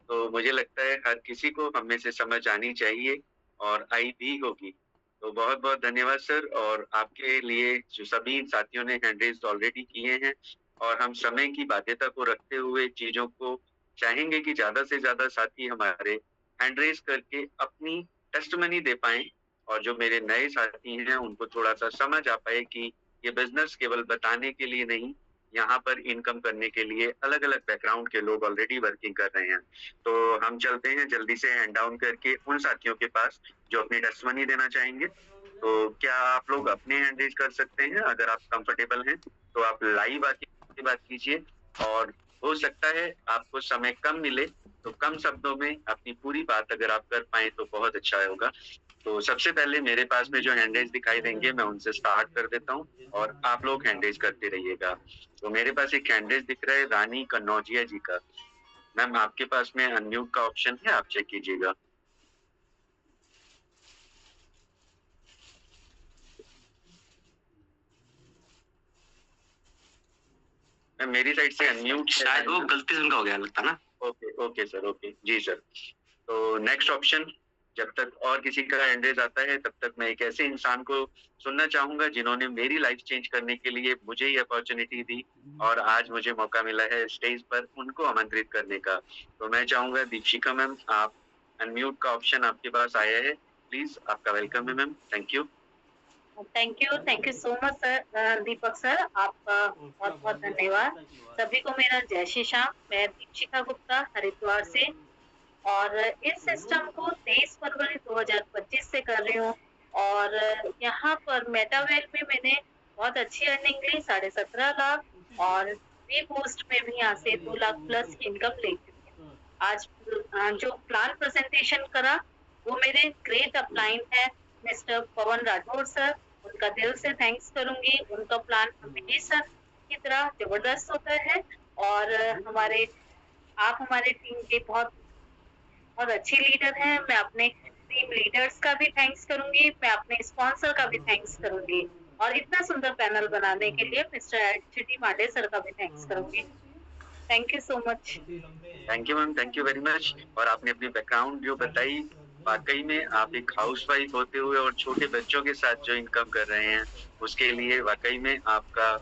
तो मुझे लगता है हर किसी को हम में से समझ आनी चाहिए और आई भी होगी। तो बहुत बहुत धन्यवाद सर। और आपके लिए जो सभी साथियों ने हैंड रेज ऑलरेडी किए हैं, और हम समय की बाध्यता को रखते हुए चीजों को चाहेंगे कि ज्यादा से ज्यादा साथी हमारे हैंड रेज करके अपनी टेस्टमनी दे पाएं, और जो मेरे नए साथी हैं उनको थोड़ा सा समझ आ पाए कि ये बिजनेस केवल बताने के लिए नहीं, यहाँ पर इनकम करने के लिए अलग अलग बैकग्राउंड के लोग ऑलरेडी वर्किंग कर रहे हैं। तो हम चलते हैं जल्दी से हैंड डाउन करके उन साथियों के पास जो अपनी टेस्टमनी देना चाहेंगे। तो क्या आप लोग अपने हैंड रेज कर सकते हैं? अगर आप कंफर्टेबल हैं तो आप लाइव आके बात कीजिए, और हो सकता है आपको समय कम मिले तो कम शब्दों में अपनी पूरी बात अगर आप कर पाए तो बहुत अच्छा होगा। तो सबसे पहले मेरे पास में जो हैंड रेज दिखाई देंगे मैं उनसे स्टार्ट कर देता हूँ और आप लोग हैंड रेज करते रहिएगा। तो मेरे पास एक हैंड रेज दिख रहा है रानी कन्नौजिया जी का। मैम आपके पास में अनम्यूट का ऑप्शन है, आप चेक कीजिएगा। मेरी साइड से अनम्यूट, शायद वो गलती से उनका हो गया लगता ना। ओके सर, ओके जी सर। तो नेक्स्ट ऑप्शन जब तक और किसी का हैंड रेज आता है तब तक मैं एक ऐसे इंसान को सुनना चाहूंगा जिन्होंने मेरी लाइफ चेंज करने के लिए मुझे ये अपॉर्चुनिटी दी और आज मुझे मौका मिला है स्टेज पर उनको आमंत्रित करने का। तो मैं चाहूंगा दीपिका मैम, आप अनम्यूट का ऑप्शन आपके पास आया है, प्लीज आपका वेलकम है ma'am. Thank you. Thank you so much sir, Deepak sir, आपका बहुत बहुत धन्यवाद। सभी को मेरा जय श्री श्याम। मैं दीपिका गुप्ता हरिद्वार से, और इस सिस्टम को 23 फरवरी 2025 से कर रही हूँ। और यहाँ पर मेटावेल में मैंने बहुत अच्छी अर्निंग ली, 17.5 लाख, और वी पोस्ट में भी यहाँ से 2 लाख प्लस इनकम ले चुकी हूँ। आज जो प्लान प्रेजेंटेशन करा वो मेरे ग्रेट अपलाइन है मिस्टर पवन राठौर सर, उनका दिल से थैंक्स करूंगी। उनका प्लान हमेशा की तरह जबरदस्त होता है, और आप हमारे टीम के बहुत बहुत अच्छे लीडर हैं। मैं अपने टीम लीडर्स का भी थैंक्स करूंगी, मैं अपने स्पॉन्सर का भी थैंक्स करूंगी, और इतना सुंदर पैनल बनाने के लिए मिस्टर एच.डी. पांडे सर का भी थैंक्स करूंगी। Thank you so much. Thank you ma'am, thank you very much. और आपने अपनी बैकग्राउंड जो बताई, वाकई में आप एक हाउसवाइफ होते हुए और छोटे बच्चों के साथ जो इनकम कर रहे हैं उसके लिए वाकई में आपका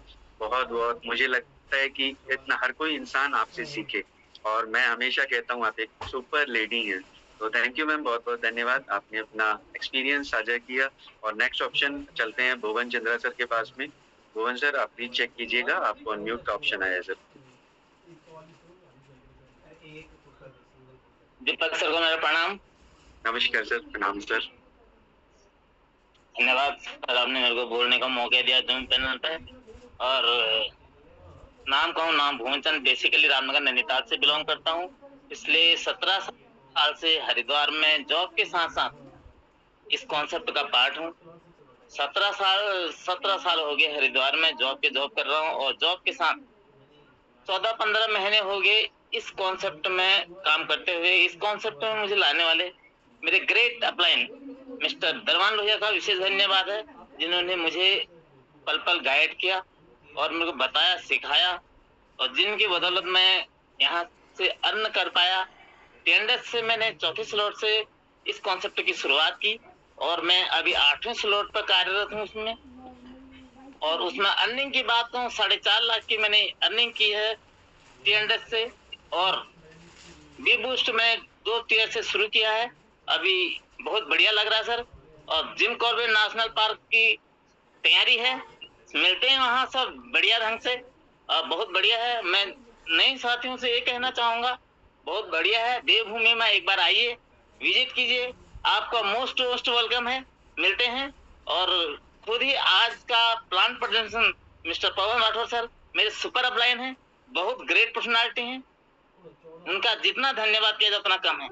बहुत बहुत, मुझे लगता है कि इतना हर कोई इंसान आपसे सीखे, और मैं हमेशा कहता हूँ आप एक सुपर लेडी हैं। तो थैंक यू मैम, बहुत बहुत धन्यवाद, आपने अपना एक्सपीरियंस साझा किया। और नेक्स्ट ऑप्शन चलते हैं भुवन चंद्रा सर के पास में। भुवन सर, आप प्लीज चेक कीजिएगा, आपको अनम्यूट का ऑप्शन आया है सर। दीपक सर को मेरा प्रणाम। नमस्कार सर। प्रणाम सर। धन्यवाद सर, आपने मेरे को बोलने का मौका दिया जूम पैनल पे। और नाम भुवन चंद, बेसिकली रामनगर नैनीताल से बिलोंग करता हूँ। इसलिए 17 साल से हरिद्वार में जॉब के साथ साथ इस कॉन्सेप्ट का पार्ट हूँ। 17 साल हो गए हरिद्वार में जॉब कर रहा हूँ, और जॉब के साथ 14-15 महीने हो गए इस कॉन्सेप्ट में काम करते हुए। इस कॉन्सेप्ट में मुझे लाने वाले मेरे ग्रेट अपलाइन मिस्टर दरवान लोहिया का विशेष धन्यवाद है, जिन्होंने मुझे पल पल गाइड किया और मेरे को बताया, सिखाया, और जिनकी बदौलत मैं यहाँ से अर्न कर पाया। टेंडर से मैंने 4थे स्लॉट से इस कॉन्सेप्ट की शुरुआत की, और मैं अभी 8वें स्लॉट पर कार्यरत हूँ उसमें। और उसमें अर्निंग की बात कहूँ, 4.5 लाख की मैंने अर्निंग की है टीएनडएस से। और बी बूस्ट में 2 टीयर से शुरू किया है, अभी बहुत बढ़िया लग रहा है सर। और जिम कॉर्बेट नेशनल पार्क की तैयारी है, मिलते हैं वहाँ सब बढ़िया ढंग से, बहुत बढ़िया है। मैं नए साथियों से ये कहना चाहूंगा, बहुत बढ़िया है, देवभूमि में एक बार आइए, विजिट कीजिए, आपका मोस्ट वेलकम है। मिलते हैं। और खुद ही आज का प्लान प्रेजेंटेशन मिस्टर पवन राठौर सर मेरे सुपर अपलाइन हैं, बहुत ग्रेट पर्सनालिटी हैं, उनका जितना धन्यवाद किया जाए उतना कम है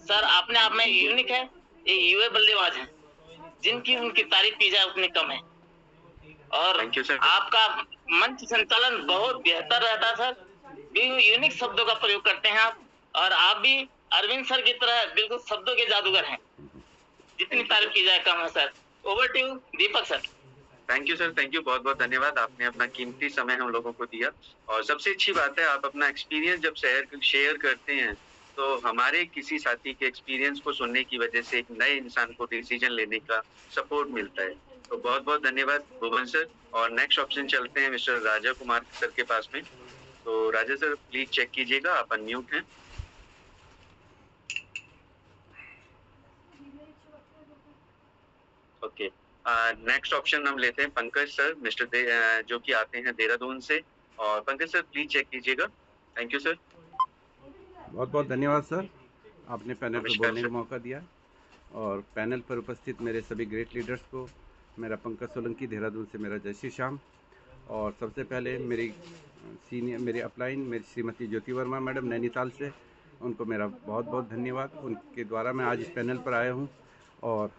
सर। अपने आप में यूनिक है, ये युवा बल्लेबाज हैं, जिनकी उनकी तारीफ की जाए उतनी कम है। और आपका मंच संचालन बहुत बेहतर रहता है सर, यूनिक शब्दों का प्रयोग करते हैं आप, और आप भी अरविंद सर की तरह बिल्कुल शब्दों के जादूगर हैं, जितनी तारीफ की जाए कम है sir. Over to you Deepak sir. Thank you sir, thank you, बहुत बहुत धन्यवाद, आपने अपना कीमती समय हम लोगों को दिया। और सबसे अच्छी बात है, आप अपना एक्सपीरियंस जब शेयर करते हैं तो हमारे किसी साथी के एक्सपीरियंस को सुनने की वजह से एक नए इंसान को डिसीजन लेने का सपोर्ट मिलता है। तो बहुत बहुत धन्यवाद भुवन सर। और नेक्स्ट ऑप्शन चलते हैं मिस्टर राजा कुमार सर के पास में। तो राजा सर प्लीज चेक कीजिएगा, आप अनम्यूट हैं। ओके, नेक्स्ट ऑप्शन हम लेते हैं पंकज सर, जो कि आते हैं देहरादून से। और पंकज सर प्लीज चेक कीजिएगा। Thank you sir. बहुत बहुत धन्यवाद सर, आपने पैनल पर बोलने का मौका दिया। और पैनल पर उपस्थित मेरे सभी ग्रेट लीडर्स को मेरा पंकज सोलंकी देहरादून से मेरा जय श्री श्याम। और सबसे पहले मेरी अपलाइन मेरी श्रीमती ज्योति वर्मा मैडम नैनीताल से, उनको मेरा बहुत बहुत धन्यवाद, उनके द्वारा मैं आज इस पैनल पर आया हूँ। और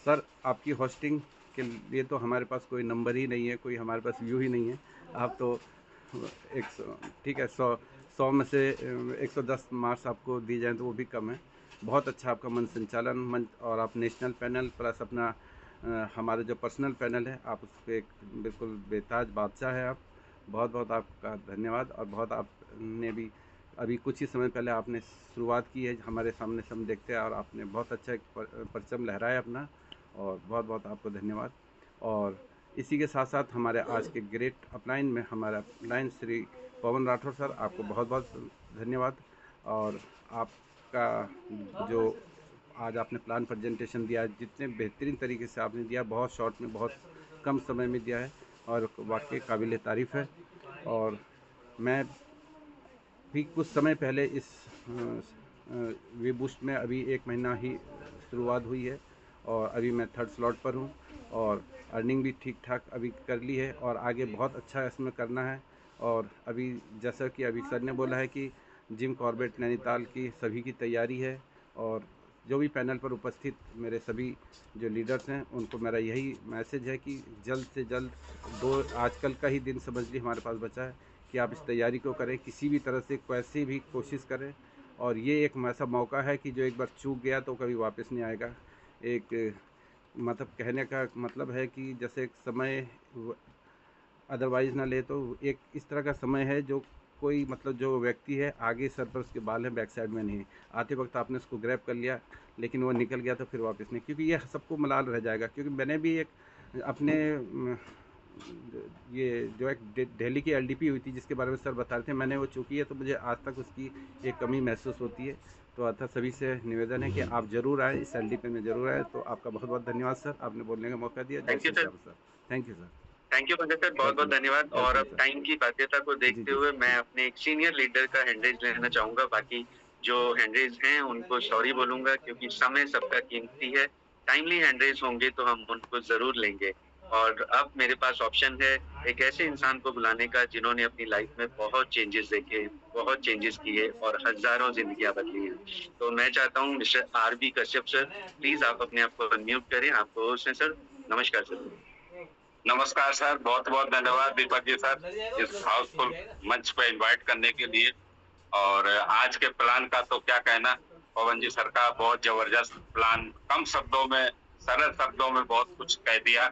सर, आपकी होस्टिंग के लिए तो हमारे पास कोई नंबर ही नहीं है, कोई हमारे पास व्यू ही नहीं है। आप तो ठीक है, 100 में से 110 मार्क्स आपको दी जाएँ तो वो भी कम है। बहुत अच्छा आपका मंच संचालन, और आप नेशनल पैनल प्लस अपना हमारा जो पर्सनल पैनल है, आप उस पर एक बिल्कुल बेताज बादशाह है आप। बहुत बहुत आपका धन्यवाद। और बहुत आपने भी अभी कुछ ही समय पहले आपने शुरुआत की है, हमारे सामने से हम देखते हैं, और आपने बहुत अच्छा एक परचम लहराया अपना, और बहुत बहुत आपको धन्यवाद। और इसी के साथ साथ हमारे आज के ग्रेट अपलाइन में हमारे अपलाइन श्री पवन राठौर सर, आपको बहुत बहुत धन्यवाद। और आपका जो आज आपने प्लान प्रेजेंटेशन दिया, जितने बेहतरीन तरीके से आपने दिया, बहुत शॉर्ट में, बहुत कम समय में दिया है, और वाकई काबिल तारीफ़ है। और मैं भी कुछ समय पहले इस वे बूस्ट में अभी 1 महीना ही शुरुआत हुई है, और अभी मैं 3rd स्लॉट पर हूँ, और अर्निंग भी ठीक ठाक अभी कर ली है, और आगे बहुत अच्छा इसमें करना है। और अभी जैसा कि अभी सर ने बोला है कि जिम कॉर्बेट नैनीताल की सभी की तैयारी है, और जो भी पैनल पर उपस्थित मेरे सभी जो लीडर्स हैं, उनको मेरा यही मैसेज है कि जल्द से जल्द आजकल का ही दिन समझ लीजिए हमारे पास बचा है कि आप इस तैयारी को करें, किसी भी तरह से कैसे भी कोशिश करें। और ये एक ऐसा मौका है कि जो एक बार चूक गया तो कभी वापस नहीं आएगा। एक मतलब कहने का मतलब है कि जैसे एक समय अदरवाइज़ ना ले, तो एक इस तरह का समय है जो कोई मतलब जो व्यक्ति है आगे सर पर उसके बाल हैं, बैक साइड में नहीं। आते वक्त आपने उसको ग्रैब कर लिया, लेकिन वो निकल गया तो फिर वापस नहीं, क्योंकि ये सबको मलाल रह जाएगा। क्योंकि मैंने भी एक अपने ये जो एक दिल्ली की एलडीपी हुई थी जिसके बारे में सर बता रहे थे, मैंने वो चुकी है, तो मुझे आज तक उसकी एक कमी महसूस होती है। तो अतः सभी से निवेदन है कि आप ज़रूर आएँ, इस एलडीपी में ज़रूर आएँ। तो आपका बहुत बहुत धन्यवाद सर, आपने बोलने का मौका दिया। Thank you sir. Thank you sir. Thank you Pankaj sir, बहुत बहुत धन्यवाद। और अब टाइम की बाध्यता को देखते हुए मैं अपने एक सीनियर लीडर का हैंडरेज लेना चाहूंगा। बाकी जो हैंडरेज हैं उनको सॉरी बोलूंगा, क्योंकि समय सबका कीमती है। टाइमली हैंडरेज होंगे तो हम उनको जरूर लेंगे। और अब मेरे पास ऑप्शन है एक ऐसे इंसान को बुलाने का जिन्होंने अपनी लाइफ में बहुत चेंजेस देखे, बहुत चेंजेस किए, और हजारों जिंदगियां बदली हैं। तो मैं चाहता हूँ mister R B Kashyap sir, please आप अपने आप को अनम्यूट करें। आपको होस्ट हैं सर। नमस्कार सर। नमस्कार सर, बहुत बहुत धन्यवाद दीपक जी सर इस हाउसफुल मंच पे इनवाइट करने के लिए। और आज के प्लान का तो क्या कहना, पवन जी सर का बहुत जबरदस्त प्लान, कम शब्दों में, सरल शब्दों में बहुत कुछ कह दिया।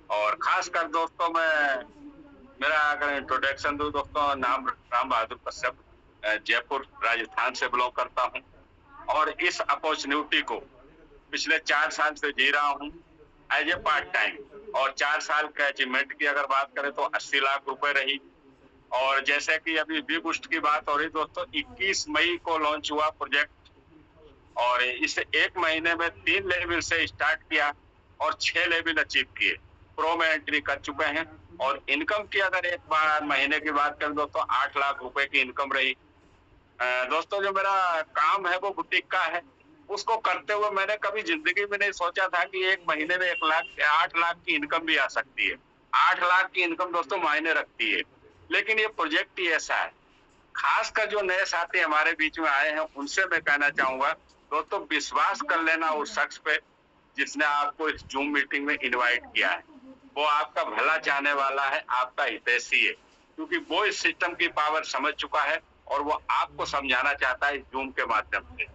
और खासकर दोस्तों मेरा अगर इंट्रोडक्शन दूं दोस्तों, नाम राम बहादुर कश्यप, जयपुर राजस्थान से बिलोंग करता हूं, और इस अपॉर्चुनिटी को पिछले 4 साल से जी रहा हूं एज ए पार्ट टाइम। और 4 साल के अचीवमेंट की अगर बात करें तो 80 लाख रुपए रही। और जैसे कि अभी बी बूस्ट की बात हो रही दोस्तों, 21 मई को लॉन्च हुआ प्रोजेक्ट, और इस 1 महीने में 3 लेवल से स्टार्ट किया और 6 लेवल अचीव किए, प्रो में एंट्री कर चुके हैं। और इनकम की अगर एक बार महीने की बात करें दोस्तों, 8 लाख रुपए की इनकम रही। दोस्तों जो मेरा काम है वो बुटीक का है, उसको करते हुए मैंने कभी जिंदगी में नहीं सोचा था कि 1 महीने में 8 लाख की इनकम भी आ सकती है। 8 लाख की इनकम दोस्तों मायने रखती है। लेकिन ये प्रोजेक्ट ही ऐसा है। खासकर जो नए साथी हमारे बीच में आए हैं उनसे मैं कहना चाहूंगा दोस्तों, विश्वास कर लेना उस शख्स पे जिसने आपको इस जूम मीटिंग में इनवाइट किया है। वो आपका भला चाहने वाला है, आपका हितैषी है, क्योंकि वो इस सिस्टम की पावर समझ चुका है और वो आपको समझाना चाहता है इस जूम के माध्यम से।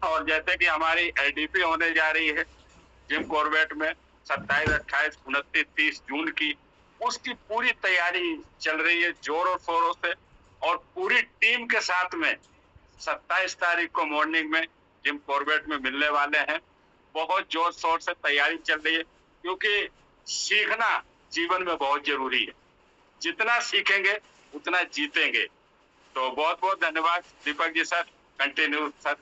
और जैसे कि हमारी एलडीपी होने जा रही है जिम कॉर्बेट में 27, 28, 29, 30 जून की, उसकी पूरी तैयारी चल रही है जोरों शोरों से। और पूरी टीम के साथ में 27 तारीख को मॉर्निंग में जिम कॉर्बेट में मिलने वाले हैं। बहुत जोर शोर से तैयारी चल रही है, क्योंकि सीखना जीवन में बहुत जरूरी है। जितना सीखेंगे उतना जीतेंगे। तो बहुत बहुत धन्यवाद Deepak ji sir, continue sir,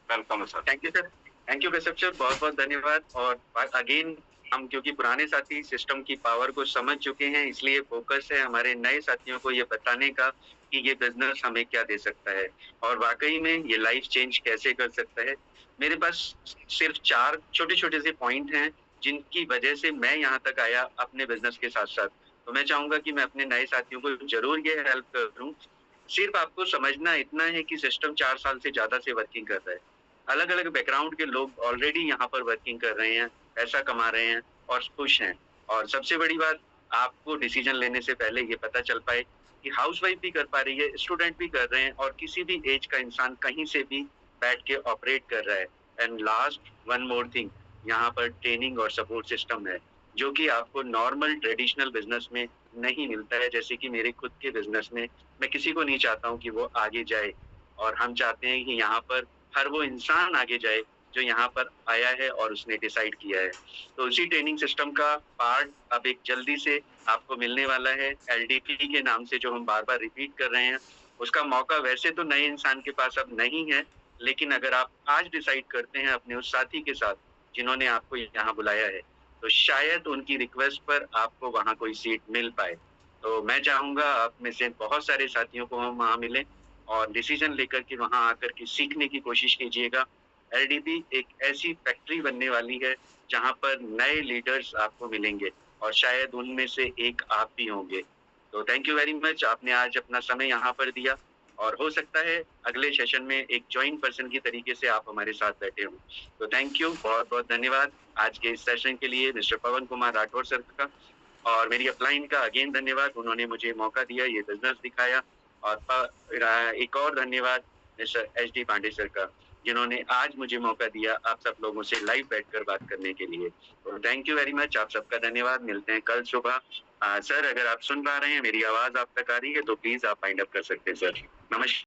welcome sir. Thank you sir. Thank you Kashyap sir, बहुत बहुत धन्यवाद। और अगेन हम क्योंकि पुराने साथी सिस्टम की पावर को समझ चुके हैं, इसलिए फोकस है हमारे नए साथियों को ये बताने का कि ये बिजनेस हमें क्या दे सकता है और वाकई में ये लाइफ चेंज कैसे कर सकता है। मेरे पास सिर्फ 4 छोटे छोटे से पॉइंट हैं जिनकी वजह से मैं यहाँ तक आया अपने बिजनेस के साथ साथ। तो मैं चाहूंगा कि मैं अपने नए साथियों को जरूर ये हेल्प करूं। सिर्फ आपको समझना इतना है कि सिस्टम 4 साल से ज्यादा से वर्किंग कर रहा है। अलग अलग बैकग्राउंड के लोग ऑलरेडी यहाँ पर वर्किंग कर रहे हैं, पैसा कमा रहे हैं और खुश हैं। और सबसे बड़ी बात, आपको डिसीजन लेने से पहले ये पता चल पाए कि हाउसवाइफ भी कर पा रही है, स्टूडेंट भी कर रहे हैं और किसी भी एज का इंसान कहीं से भी बैठ के ऑपरेट कर रहा है। And last one more thing, यहाँ पर ट्रेनिंग और सपोर्ट सिस्टम है। जो कि आपको नॉर्मल ट्रेडिशनल बिजनेस में नहीं मिलता है। जैसे कि मेरे खुद के बिजनेस में मैं किसी को नहीं चाहता हूँ कि वो आगे जाए, और हम चाहते हैं कि यहाँ पर हर वो इंसान आगे जाए जो यहाँ पर आया है और उसने डिसाइड किया है। तो उसी ट्रेनिंग सिस्टम का पार्ट अब एक जल्दी से आपको मिलने वाला है, एलडीपी के नाम से, जो हम बार-बार रिपीट कर रहे हैं। उसका मौका वैसे तो नए इंसान के पास अब नहीं है, लेकिन अगर आप आज डिसाइड करते हैं अपने उस साथी के साथ जिन्होंने आपको यहाँ बुलाया है, तो शायद उनकी रिक्वेस्ट पर आपको वहाँ कोई सीट मिल पाए। तो मैं चाहूँगा आप में से बहुत सारे साथियों को हम वहाँ मिलें और डिसीजन लेकर के वहाँ आकर के सीखने की कोशिश कीजिएगा। एलडीपी एक ऐसी फैक्ट्री बनने वाली है जहाँ पर नए लीडर्स आपको मिलेंगे और शायद उनमें से एक आप भी होंगे। तो थैंक यू वेरी मच, आपने आज अपना समय यहाँ पर दिया, और हो सकता है अगले सेशन में एक जॉइंट पर्सन की तरीके से आप हमारे साथ बैठे हों। तो थैंक यू, बहुत-बहुत धन्यवाद आज के इस सेशन के लिए मिस्टर पवन कुमार राठौर सर का, और मेरी अपलाइन का अगेन धन्यवाद, उन्होंने मुझे मौका दिया, ये बिजनेस दिखाया। और एक और धन्यवाद मिस्टर एचडी पांडे सर का, जिन्होंने आज मुझे मौका दिया आप सब लोगों से लाइव बैठकर बात करने के लिए। तो थैंक यू वेरी मच, आप सबका धन्यवाद। मिलते हैं कल सुबह। सर, अगर आप सुन पा रहे हैं, मेरी आवाज आप तक आ रही है, तो प्लीज आप फाइंड अप कर सकते हैं सर। नमस्कार।